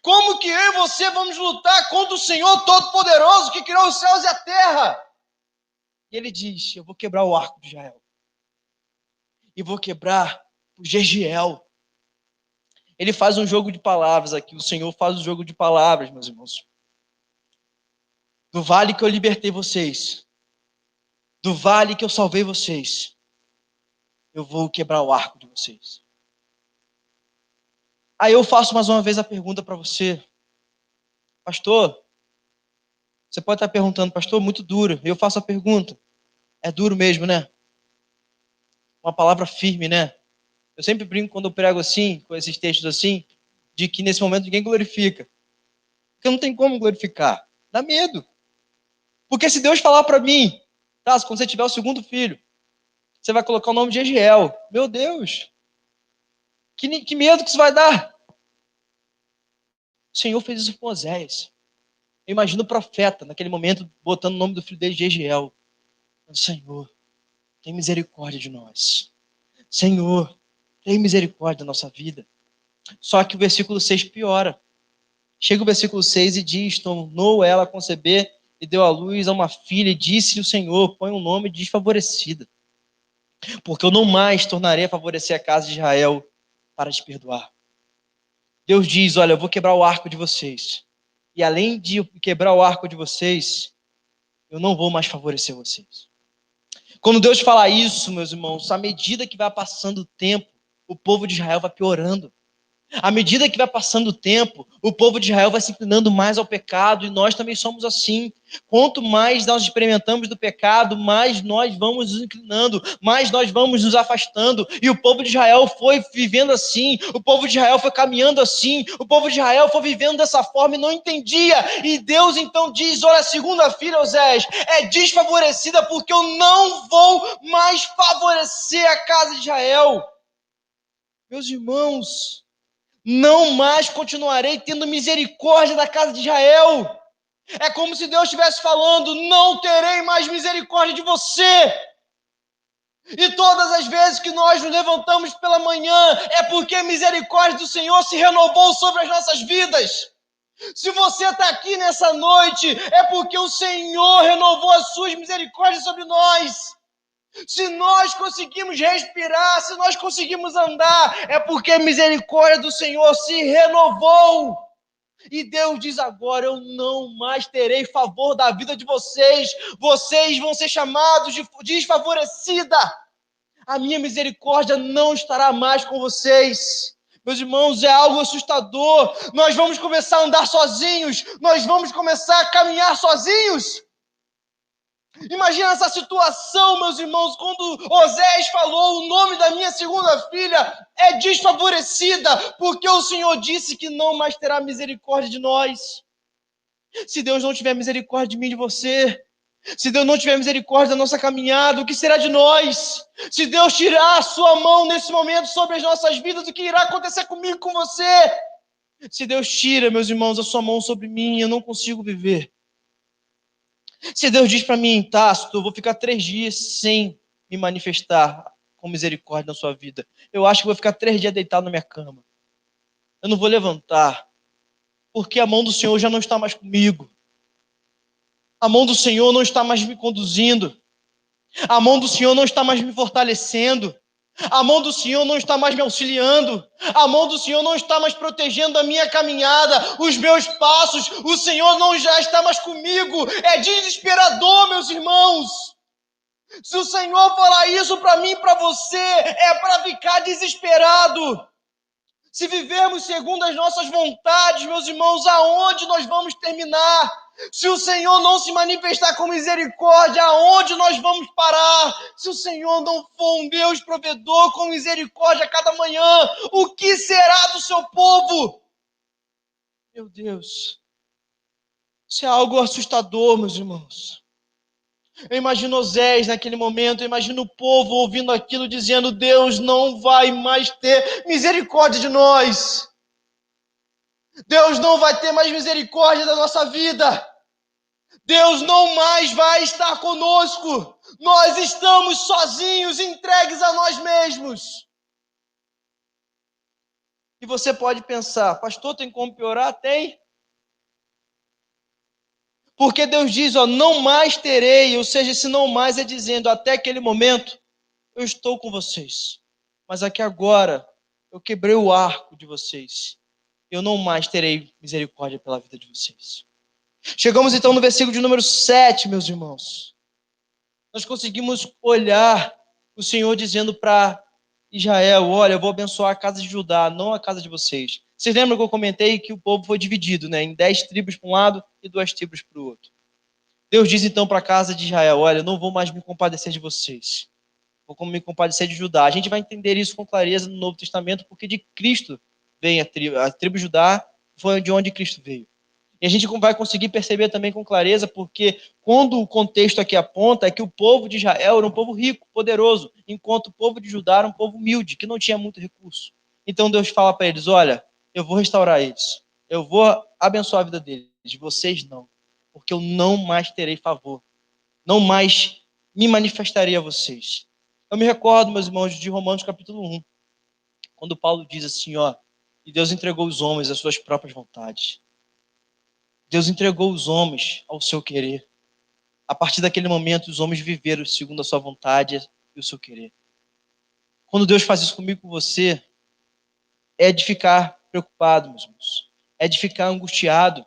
A: Como que eu e você vamos lutar contra o Senhor Todo-Poderoso que criou os céus e a terra? E ele diz: eu vou quebrar o arco de Israel. E vou quebrar o Jegiel. Ele faz um jogo de palavras aqui. O Senhor faz um jogo de palavras, meus irmãos. Do vale que eu libertei vocês, do vale que eu salvei vocês, eu vou quebrar o arco de vocês. Aí eu faço mais uma vez a pergunta para você. Pastor, você pode estar perguntando: pastor, muito duro. Eu faço a pergunta: é duro mesmo, né? Uma palavra firme, né? Eu sempre brinco quando eu prego assim, com esses textos assim, de que nesse momento ninguém glorifica. Porque não tem como glorificar. Dá medo. Porque se Deus falar para mim, tá, quando você tiver o segundo filho, você vai colocar o nome de Jegiel. Meu Deus! Que medo que isso vai dar! O Senhor fez isso com Oséias. Eu imagino o profeta, naquele momento, botando o nome do filho dele, Jegiel. Senhor, tem misericórdia de nós. Senhor, tem misericórdia da nossa vida. Só que o versículo 6 piora. Chega o versículo 6 e diz: tornou ela a conceber e deu à luz a uma filha, e disse-lhe o Senhor: põe um nome de desfavorecida, porque eu não mais tornarei a favorecer a casa de Israel para te perdoar. Deus diz: olha, eu vou quebrar o arco de vocês. E além de quebrar o arco de vocês, eu não vou mais favorecer vocês. Quando Deus fala isso, meus irmãos, à medida que vai passando o tempo, o povo de Israel vai piorando. À medida que vai passando o tempo, o povo de Israel vai se inclinando mais ao pecado, e nós também somos assim. Quanto mais nós experimentamos do pecado, mais nós vamos nos inclinando, mais nós vamos nos afastando. E o povo de Israel foi vivendo assim, o povo de Israel foi caminhando assim, o povo de Israel foi vivendo dessa forma e não entendia. E Deus então diz: olha, a segunda filha, Oséias, é desfavorecida porque eu não vou mais favorecer a casa de Israel. Meus irmãos, não mais continuarei tendo misericórdia da casa de Israel. É como se Deus estivesse falando: não terei mais misericórdia de você. E todas as vezes que nós nos levantamos pela manhã, é porque a misericórdia do Senhor se renovou sobre as nossas vidas. Se você está aqui nessa noite, é porque o Senhor renovou as suas misericórdias sobre nós. Se nós conseguimos respirar, se nós conseguimos andar, é porque a misericórdia do Senhor se renovou. E Deus diz agora: eu não mais terei favor da vida de vocês. Vocês vão ser chamados de desfavorecida. A minha misericórdia não estará mais com vocês. Meus irmãos, é algo assustador. Nós vamos começar a andar sozinhos. Nós vamos começar a caminhar sozinhos. Imagina essa situação, meus irmãos, quando Osés falou: o nome da minha segunda filha é desfavorecida, porque o Senhor disse que não mais terá misericórdia de nós. Se Deus não tiver misericórdia de mim e de você, se Deus não tiver misericórdia da nossa caminhada, o que será de nós? Se Deus tirar a sua mão nesse momento sobre as nossas vidas, o que irá acontecer comigo e com você? Se Deus tira, meus irmãos, a sua mão sobre mim, eu não consigo viver. Se Deus diz para mim, Tácito, eu vou ficar 3 dias sem me manifestar com misericórdia na sua vida. Eu acho que vou ficar 3 dias deitado na minha cama. Eu não vou levantar, porque a mão do Senhor já não está mais comigo. A mão do Senhor não está mais me conduzindo. A mão do Senhor não está mais me fortalecendo. A mão do Senhor não está mais me auxiliando. A mão do Senhor não está mais protegendo a minha caminhada, os meus passos. O Senhor não já está mais comigo. É desesperador, meus irmãos. Se o Senhor falar isso para mim e para você, é para ficar desesperado. Se vivermos segundo as nossas vontades, meus irmãos, aonde nós vamos terminar? Se o Senhor não se manifestar com misericórdia, aonde nós vamos parar? Se o Senhor não for um Deus provedor com misericórdia a cada manhã, o que será do seu povo? Meu Deus, isso é algo assustador, meus irmãos. Eu imagino Osés naquele momento, eu imagino o povo ouvindo aquilo, dizendo: Deus não vai mais ter misericórdia de nós. Deus não vai ter mais misericórdia da nossa vida. Deus não mais vai estar conosco. Nós estamos sozinhos, entregues a nós mesmos. E você pode pensar: pastor, tem como piorar? Tem. Porque Deus diz, não mais terei, ou seja, esse não mais é dizendo, até aquele momento, eu estou com vocês. Mas aqui agora, eu quebrei o arco de vocês. Eu não mais terei misericórdia pela vida de vocês. Chegamos então no versículo de número 7, meus irmãos. Nós conseguimos olhar o Senhor dizendo para Israel: olha, eu vou abençoar a casa de Judá, não a casa de vocês. Vocês lembram que eu comentei que o povo foi dividido, né, em 10 tribos para um lado e 2 tribos para o outro. Deus diz então para a casa de Israel: olha, eu não vou mais me compadecer de vocês. Vou me compadecer de Judá. A gente vai entender isso com clareza no Novo Testamento, porque de Cristo vem a tribo de Judá, foi de onde Cristo veio. E a gente vai conseguir perceber também com clareza, porque quando o contexto aqui aponta é que o povo de Israel era um povo rico, poderoso, enquanto o povo de Judá era um povo humilde, que não tinha muito recurso. Então Deus fala para eles: olha, eu vou restaurar eles, eu vou abençoar a vida deles, vocês não, porque eu não mais terei favor, não mais me manifestarei a vocês. Eu me recordo, meus irmãos, de Romanos capítulo 1, quando Paulo diz assim, e Deus entregou os homens às suas próprias vontades. Deus entregou os homens ao seu querer. A partir daquele momento, os homens viveram segundo a sua vontade e o seu querer. Quando Deus faz isso comigo e com você, é de ficar preocupado, meus irmãos. É de ficar angustiado.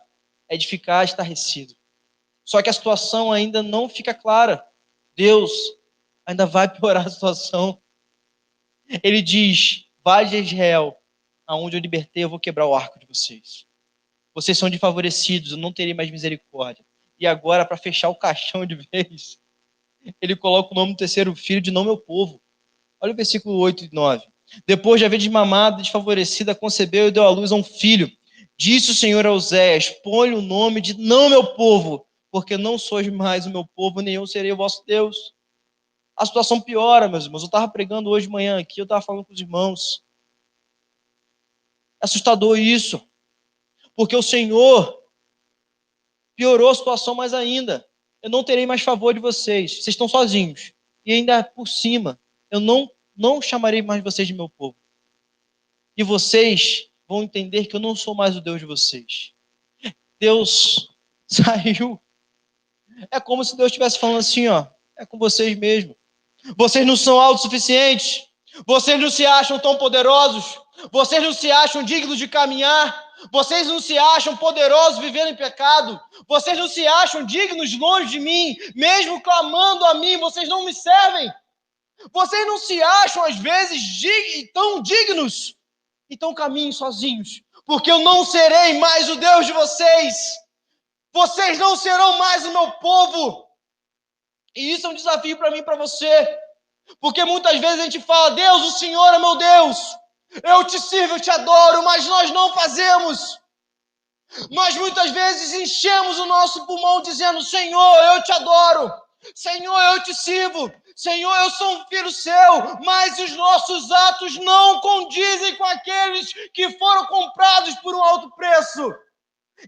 A: É de ficar estarrecido. Só que a situação ainda não fica clara. Deus ainda vai piorar a situação. Ele diz: vai de Israel, aonde eu libertei, eu vou quebrar o arco de vocês. Vocês são desfavorecidos, eu não terei mais misericórdia. E agora, para fechar o caixão de vez, ele coloca o nome do terceiro filho de não meu povo. Olha o versículo 8 e 9. Depois de haver desmamado, desfavorecida, concebeu e deu à luz a um filho. Disse o Senhor a Oséias: põe o nome de não meu povo, porque não sois mais o meu povo, nem eu serei o vosso Deus. A situação piora, meus irmãos. Eu estava pregando hoje de manhã aqui, eu estava falando com os irmãos. É assustador isso, porque o Senhor piorou a situação mais ainda. Eu não terei mais favor de vocês. Vocês estão sozinhos. E ainda por cima, eu não chamarei mais vocês de meu povo. E vocês vão entender que eu não sou mais o Deus de vocês. Deus saiu. É como se Deus estivesse falando assim, é com vocês mesmo. Vocês não são autossuficientes. Vocês não se acham tão poderosos. Vocês não se acham dignos de caminhar. Vocês não se acham poderosos vivendo em pecado. Vocês não se acham dignos longe de mim. Mesmo clamando a mim, vocês não me servem. Vocês não se acham, às vezes, tão dignos. Então caminhem sozinhos. Porque eu não serei mais o Deus de vocês. Vocês não serão mais o meu povo. E isso é um desafio para mim e para você. Porque muitas vezes a gente fala, Deus, o Senhor é meu Deus. Eu te sirvo, eu te adoro, mas nós não fazemos. Nós muitas vezes enchemos o nosso pulmão dizendo, Senhor, eu te adoro. Senhor, eu te sirvo. Senhor, eu sou um filho seu. Mas os nossos atos não condizem com aqueles que foram comprados por um alto preço.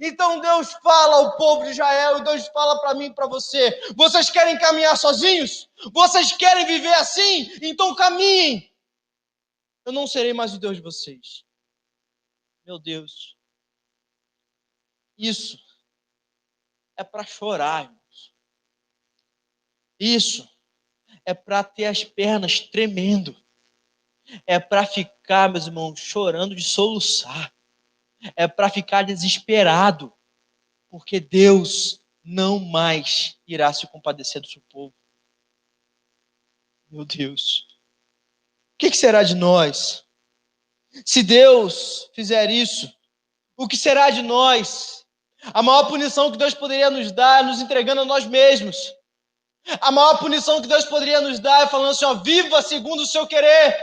A: Então Deus fala ao povo de Israel, e Deus fala para mim e para você, vocês querem caminhar sozinhos? Vocês querem viver assim? Então caminhem. Eu não serei mais o Deus de vocês. Meu Deus. Isso é para chorar, irmãos. Isso é para ter as pernas tremendo. É para ficar, meus irmãos, chorando de soluçar. É para ficar desesperado. Porque Deus não mais irá se compadecer do seu povo. Meu Deus. O que será de nós? Se Deus fizer isso, o que será de nós? A maior punição que Deus poderia nos dar é nos entregando a nós mesmos. A maior punição que Deus poderia nos dar é falando assim, ó, viva segundo o seu querer.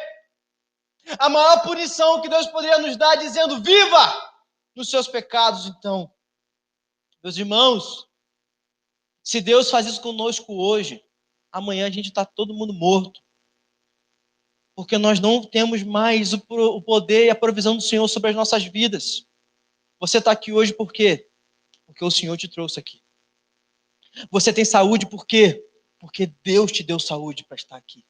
A: A maior punição que Deus poderia nos dar é dizendo, viva nos seus pecados. Então, meus irmãos, se Deus faz isso conosco hoje, amanhã a gente está todo mundo morto. Porque nós não temos mais o poder e a provisão do Senhor sobre as nossas vidas. Você está aqui hoje por quê? Porque o Senhor te trouxe aqui. Você tem saúde por quê? Porque Deus te deu saúde para estar aqui.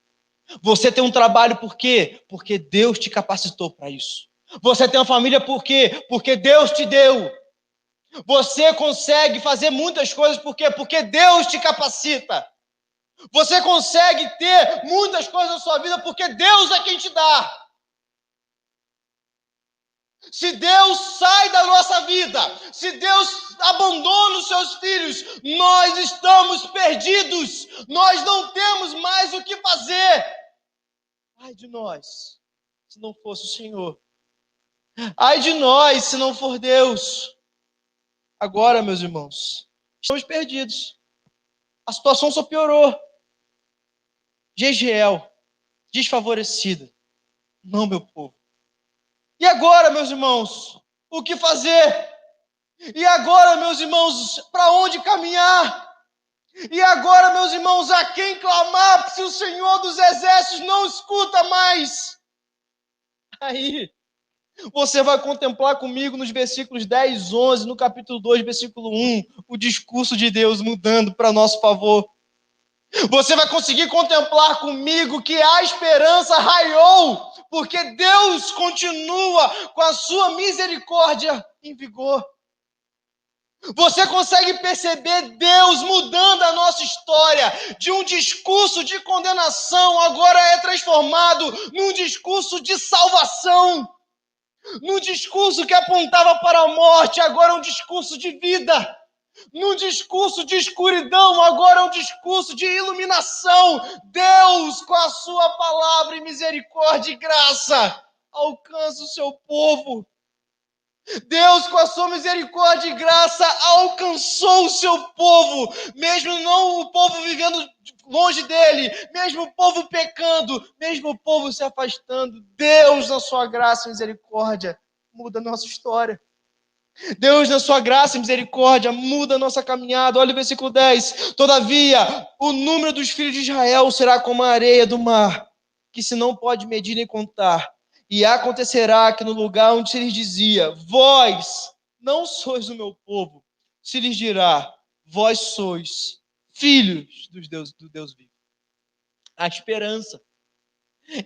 A: Você tem um trabalho por quê? Porque Deus te capacitou para isso. Você tem uma família por quê? Porque Deus te deu. Você consegue fazer muitas coisas por quê? Porque Deus te capacita. Você consegue ter muitas coisas na sua vida porque Deus é quem te dá. Se Deus sai da nossa vida, se Deus abandona os seus filhos, nós estamos perdidos. Nós não temos mais o que fazer. Ai de nós, se não fosse o Senhor. Ai de nós, se não for Deus. Agora, meus irmãos, estamos perdidos. A situação só piorou. Jezreel, desfavorecida. Não, meu povo. E agora, meus irmãos, o que fazer? E agora, meus irmãos, para onde caminhar? E agora, meus irmãos, a quem clamar se o Senhor dos Exércitos não escuta mais? Aí, você vai contemplar comigo nos versículos 10, 11, no capítulo 2, versículo 1, o discurso de Deus mudando para nosso favor. Você vai conseguir contemplar comigo que a esperança raiou, porque Deus continua com a sua misericórdia em vigor. Você consegue perceber Deus mudando a nossa história, de um discurso de condenação, agora é transformado num discurso de salvação, num discurso que apontava para a morte, agora é um discurso de vida. Num discurso de escuridão, agora é um discurso de iluminação. Deus, com a sua palavra e misericórdia e graça, alcança o seu povo. Deus, com a sua misericórdia e graça, alcançou o seu povo, mesmo não o povo vivendo longe dele, mesmo o povo pecando, mesmo o povo se afastando. Deus, na sua graça e misericórdia, muda a nossa história. Deus, na sua graça e misericórdia, muda a nossa caminhada. Olha o versículo 10. Todavia, o número dos filhos de Israel será como a areia do mar, que se não pode medir nem contar. E acontecerá que no lugar onde se lhes dizia, vós não sois o meu povo, se lhes dirá, vós sois filhos do Deus vivo. A esperança.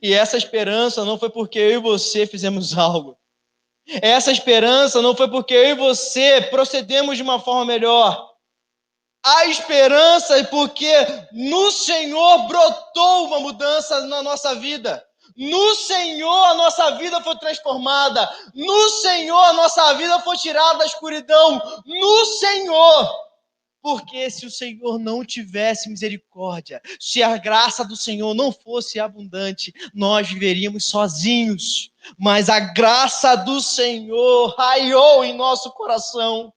A: E essa esperança não foi porque eu e você fizemos algo. Essa esperança não foi porque eu e você procedemos de uma forma melhor. A esperança é porque no Senhor brotou uma mudança na nossa vida. No Senhor a nossa vida foi transformada. No Senhor a nossa vida foi tirada da escuridão. No Senhor. Porque se o Senhor não tivesse misericórdia, se a graça do Senhor não fosse abundante, nós viveríamos sozinhos. Mas a graça do Senhor raiou em nosso coração.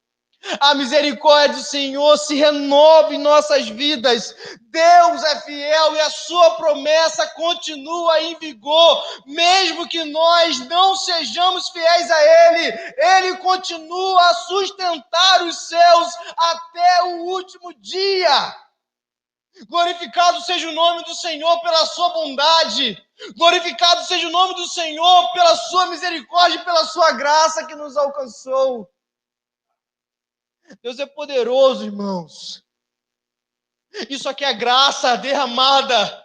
A: A misericórdia do Senhor se renova em nossas vidas. Deus é fiel e a sua promessa continua em vigor. Mesmo que nós não sejamos fiéis a Ele continua a sustentar os céus até o último dia. Glorificado seja o nome do Senhor pela sua bondade. Glorificado seja o nome do Senhor pela sua misericórdia e pela sua graça que nos alcançou. Deus é poderoso, irmãos. Isso aqui é graça derramada.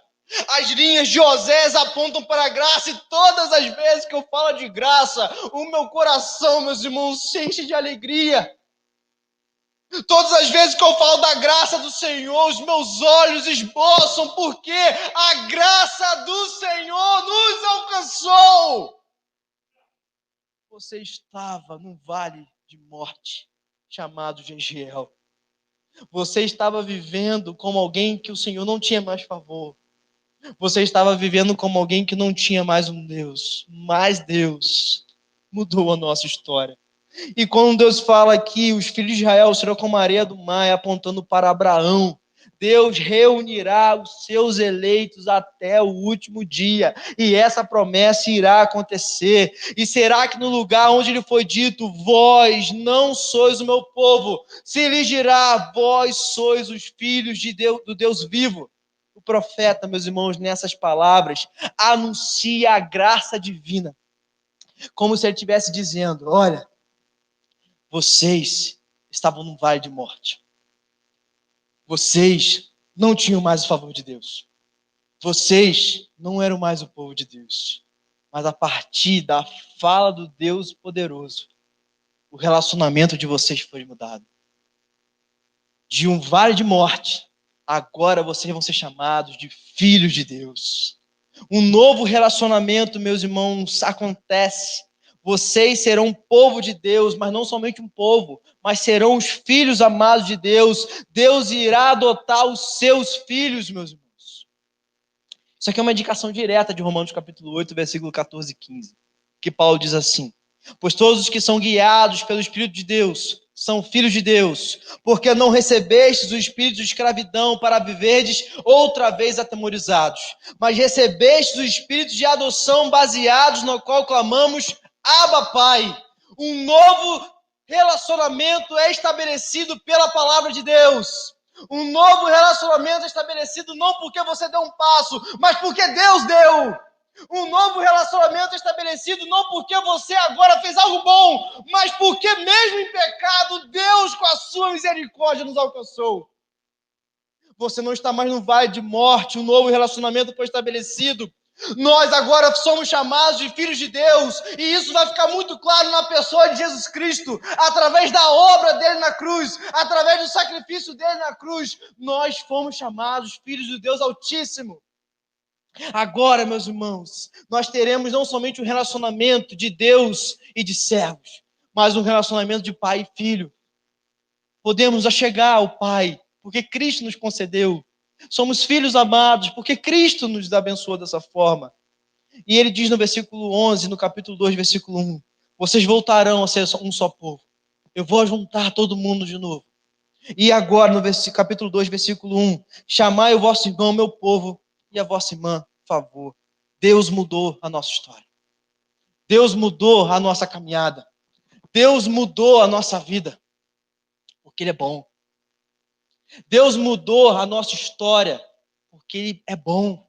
A: As linhas de Osés apontam para a graça e todas as vezes que eu falo de graça, o meu coração, meus irmãos, se enche de alegria. Todas as vezes que eu falo da graça do Senhor, os meus olhos esboçam, porque a graça do Senhor nos alcançou. Você estava num vale de morte, chamado Jeziel. Você estava vivendo como alguém que o Senhor não tinha mais favor. Você estava vivendo como alguém que não tinha mais um Deus. Mas Deus mudou a nossa história. E quando Deus fala que os filhos de Israel serão como a areia do mar, apontando para Abraão, Deus reunirá os seus eleitos até o último dia, e essa promessa irá acontecer. E será que no lugar onde lhe foi dito, vós não sois o meu povo, se lhes dirá, vós sois os filhos de Deus, do Deus vivo? O profeta, meus irmãos, nessas palavras, anuncia a graça divina, como se ele estivesse dizendo, olha, vocês estavam num vale de morte. Vocês não tinham mais o favor de Deus. Vocês não eram mais o povo de Deus. Mas a partir da fala do Deus poderoso, o relacionamento de vocês foi mudado. De um vale de morte, agora vocês vão ser chamados de filhos de Deus. Um novo relacionamento, meus irmãos, acontece. Vocês serão um povo de Deus, mas não somente um povo, mas serão os filhos amados de Deus. Deus irá adotar os seus filhos, meus irmãos. Isso aqui é uma indicação direta de Romanos capítulo 8, versículo 14 e 15, que Paulo diz assim, pois todos os que são guiados pelo Espírito de Deus são filhos de Deus, porque não recebestes o espírito de escravidão para viverdes outra vez atemorizados, mas recebestes o espírito de adoção baseados no qual clamamos, Abba, Pai. Um novo relacionamento é estabelecido pela palavra de Deus. Um novo relacionamento é estabelecido não porque você deu um passo, mas porque Deus deu. Um novo relacionamento é estabelecido não porque você agora fez algo bom, mas porque mesmo em pecado, Deus com a sua misericórdia nos alcançou. Você não está mais no vale de morte, um novo relacionamento foi estabelecido. Nós agora somos chamados de filhos de Deus, e isso vai ficar muito claro na pessoa de Jesus Cristo, através da obra dele na cruz, através do sacrifício dele na cruz, nós fomos chamados filhos do Deus Altíssimo. Agora, meus irmãos, nós teremos não somente um relacionamento de Deus e de servos, mas um relacionamento de pai e filho. Podemos achegar ao Pai, porque Cristo nos concedeu. Somos filhos amados, porque Cristo nos abençoou dessa forma. E ele diz no versículo 11, no capítulo 2, versículo 1, vocês voltarão a ser um só povo. Eu vou juntar todo mundo de novo. E agora, no capítulo 2, versículo 1, chamai o vosso irmão, meu povo, e a vossa irmã, por favor. Deus mudou a nossa história. Deus mudou a nossa caminhada. Deus mudou a nossa vida. Porque Ele é bom. Deus mudou a nossa história, porque Ele é bom.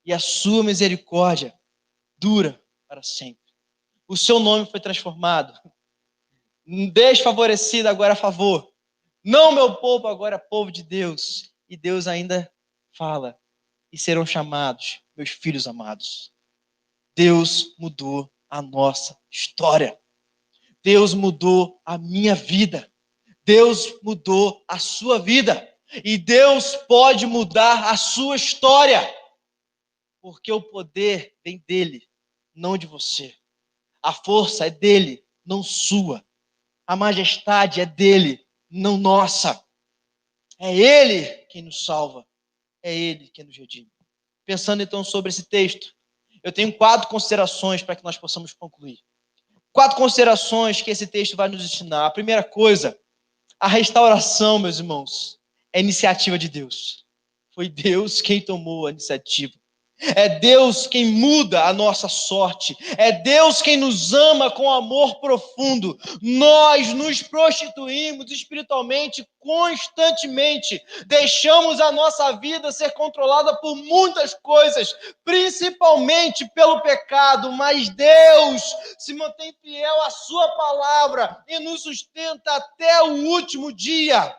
A: E a sua misericórdia dura para sempre. O seu nome foi transformado. Desfavorecido, agora a favor. Não meu povo, agora povo de Deus. E Deus ainda fala, e serão chamados meus filhos amados. Deus mudou a nossa história. Deus mudou a minha vida. Deus mudou a sua vida. E Deus pode mudar a sua história. Porque o poder vem dele, não de você. A força é dele, não sua. A majestade é dele, não nossa. É ele quem nos salva. É ele quem nos redime. Pensando então sobre esse texto, eu tenho 4 considerações para que nós possamos concluir. 4 considerações que esse texto vai nos ensinar. A primeira coisa A restauração, meus irmãos, é iniciativa de Deus. Foi Deus quem tomou a iniciativa. É Deus quem muda a nossa sorte. É Deus quem nos ama com amor profundo. Nós nos prostituímos espiritualmente constantemente. Deixamos a nossa vida ser controlada por muitas coisas, principalmente pelo pecado, mas Deus se mantém fiel à sua palavra e nos sustenta até o último dia.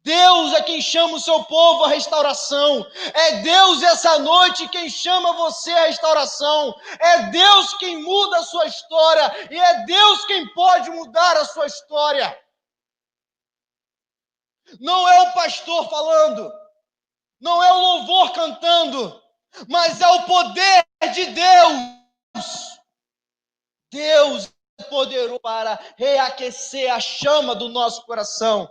A: Deus é quem chama o seu povo à restauração. É Deus essa noite quem chama você à restauração. É Deus quem muda a sua história. E é Deus quem pode mudar a sua história. Não é o pastor falando. Não é o louvor cantando. Mas é o poder de Deus. Deus é poderoso para reaquecer a chama do nosso coração.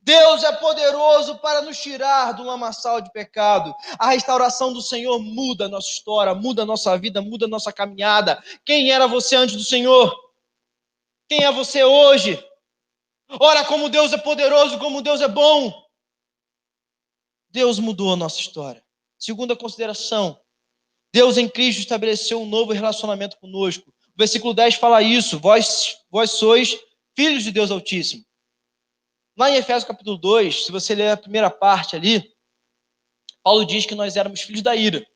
A: Deus é poderoso para nos tirar do lamaçal de pecado. A restauração do Senhor muda a nossa história, muda a nossa vida, muda a nossa caminhada. Quem era você antes do Senhor? Quem é você hoje? Ora, como Deus é poderoso, como Deus é bom. Deus mudou a nossa história. Segunda consideração, Deus em Cristo estabeleceu um novo relacionamento conosco. O versículo 10 fala isso, vós sois filhos de Deus Altíssimo. Lá em Efésios capítulo 2, se você ler a primeira parte ali, Paulo diz que nós éramos filhos da ira,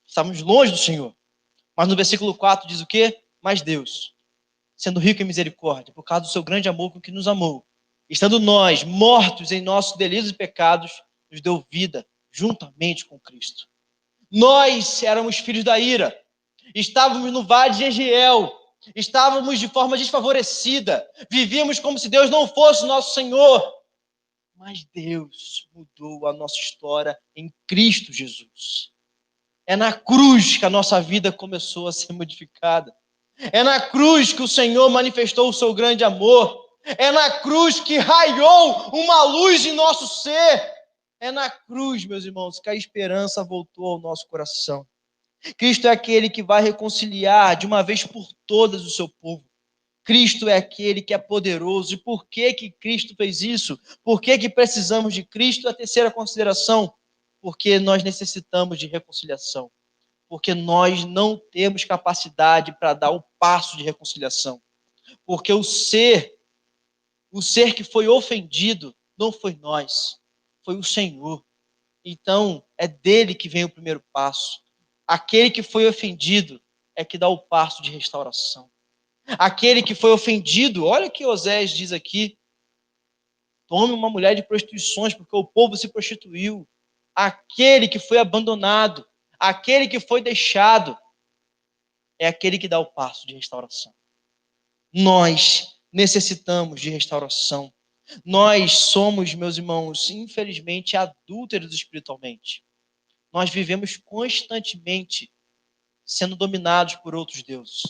A: estávamos longe do Senhor. Mas no versículo 4 diz o quê? Mas Deus, sendo rico em misericórdia, por causa do seu grande amor com que nos amou, estando nós mortos em nossos delitos e pecados, nos deu vida juntamente com Cristo. Nós éramos filhos da ira, estávamos no vale de Jeziel, estávamos de forma desfavorecida, vivíamos como se Deus não fosse nosso Senhor. Mas Deus mudou a nossa história em Cristo Jesus. É na cruz que a nossa vida começou a ser modificada. É na cruz que o Senhor manifestou o seu grande amor. É na cruz que raiou uma luz em nosso ser. É na cruz, meus irmãos, que a esperança voltou ao nosso coração. Cristo é aquele que vai reconciliar de uma vez por todas o seu povo. Cristo é aquele que é poderoso. E por que que Cristo fez isso? Por que que precisamos de Cristo? A terceira consideração, porque nós necessitamos de reconciliação. Porque nós não temos capacidade para dar o passo de reconciliação. Porque o ser que foi ofendido, não foi nós, foi o Senhor. Então, é dele que vem o primeiro passo. Aquele que foi ofendido é que dá o passo de restauração. Aquele que foi ofendido, olha o que Osés diz aqui: tome uma mulher de prostituições, porque o povo se prostituiu. Aquele que foi abandonado, aquele que foi deixado, é aquele que dá o passo de restauração. Nós necessitamos de restauração. Nós somos, meus irmãos, infelizmente, adúlteros espiritualmente. Nós vivemos constantemente sendo dominados por outros deuses.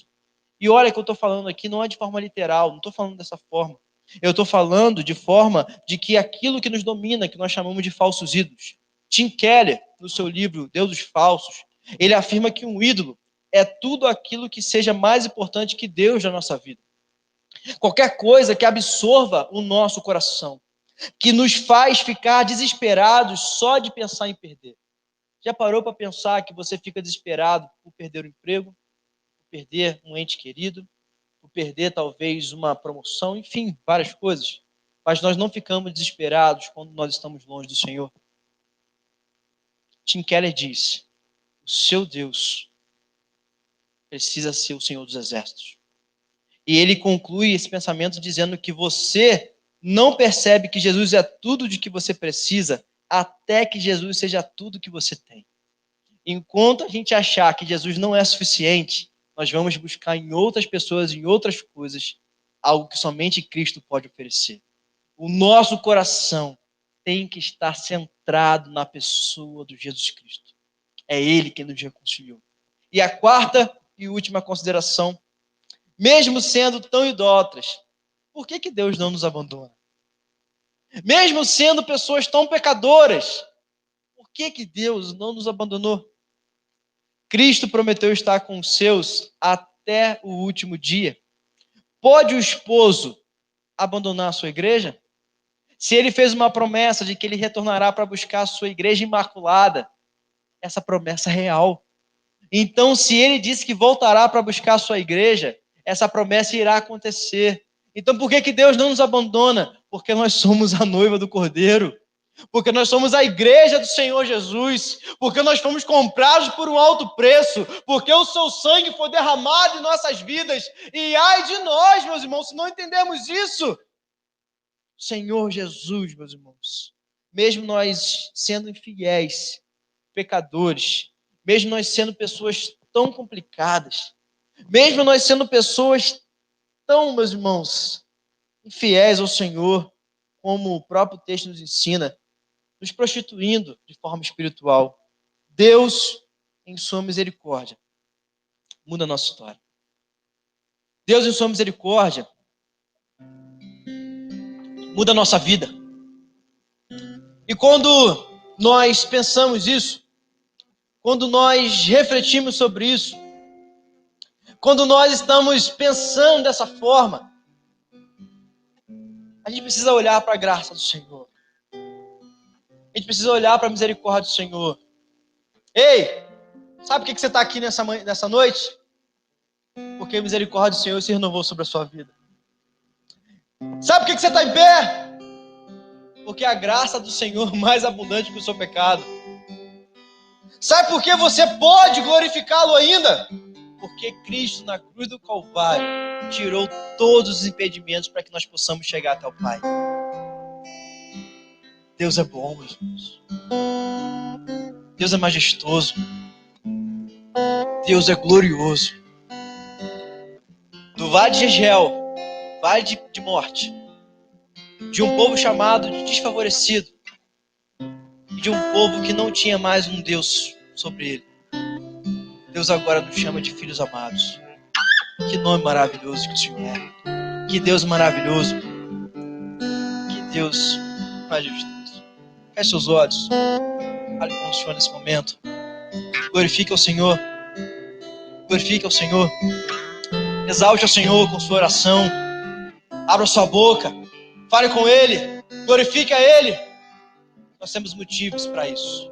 A: E olha que eu estou falando aqui não é de forma literal, não estou falando dessa forma. Eu estou falando de forma de que aquilo que nos domina, que nós chamamos de falsos ídolos. Tim Keller, no seu livro Deuses Falsos, ele afirma que um ídolo é tudo aquilo que seja mais importante que Deus na nossa vida. Qualquer coisa que absorva o nosso coração, que nos faz ficar desesperados só de pensar em perder. Já parou para pensar que você fica desesperado por perder o emprego, por perder um ente querido, por perder talvez uma promoção, enfim, várias coisas. Mas nós não ficamos desesperados quando nós estamos longe do Senhor. Tim Keller diz: o seu Deus precisa ser o Senhor dos Exércitos. E ele conclui esse pensamento dizendo que você não percebe que Jesus é tudo de que você precisa até que Jesus seja tudo que você tem. Enquanto a gente achar que Jesus não é suficiente, nós vamos buscar em outras pessoas, em outras coisas, algo que somente Cristo pode oferecer. O nosso coração tem que estar centrado na pessoa do Jesus Cristo. É Ele quem nos reconciliou. E a quarta e última consideração: mesmo sendo tão idólatras, por que Deus não nos abandona? Mesmo sendo pessoas tão pecadoras, por que Deus não nos abandonou? Cristo prometeu estar com os seus até o último dia. Pode o esposo abandonar a sua igreja? Se ele fez uma promessa de que ele retornará para buscar a sua igreja imaculada, essa promessa é real. Então, se ele disse que voltará para buscar a sua igreja, essa promessa irá acontecer. Então, por que Deus não nos abandona? Porque nós somos a noiva do Cordeiro. Porque nós somos a igreja do Senhor Jesus. Porque nós fomos comprados por um alto preço. Porque o seu sangue foi derramado em nossas vidas. E ai de nós, meus irmãos, se não entendermos isso. Senhor Jesus, meus irmãos, mesmo nós sendo infiéis, pecadores, mesmo nós sendo pessoas tão complicadas, mesmo nós sendo pessoas tão, meus irmãos, infiéis ao Senhor, como o próprio texto nos ensina, nos prostituindo de forma espiritual, Deus, em sua misericórdia, muda a nossa história. Deus, em sua misericórdia, muda a nossa vida. E quando nós pensamos isso, quando nós refletimos sobre isso, quando nós estamos pensando dessa forma, a gente precisa olhar para a graça do Senhor. A gente precisa olhar para a misericórdia do Senhor. Ei, sabe por que você está aqui nessa noite? Porque a misericórdia do Senhor se renovou sobre a sua vida. Sabe por que você está em pé? Porque a graça do Senhor é mais abundante que o seu pecado. Sabe por que você pode glorificá-lo ainda? Porque Cristo na cruz do Calvário tirou todos os impedimentos para que nós possamos chegar até o Pai. Deus é bom, meus irmãos. Deus é majestoso. Deus é glorioso. Do vale de Jezreel, vale de morte, de um povo chamado de desfavorecido, e de um povo que não tinha mais um Deus sobre ele, Deus agora nos chama de filhos amados. Que nome maravilhoso que o Senhor é. Que Deus maravilhoso. Que Deus majestoso. Feche seus olhos. Fale com o Senhor nesse momento. Glorifique ao Senhor. Glorifique ao Senhor. Exalte ao Senhor com sua oração. Abra sua boca. Fale com Ele. Glorifique a Ele. Nós temos motivos para isso.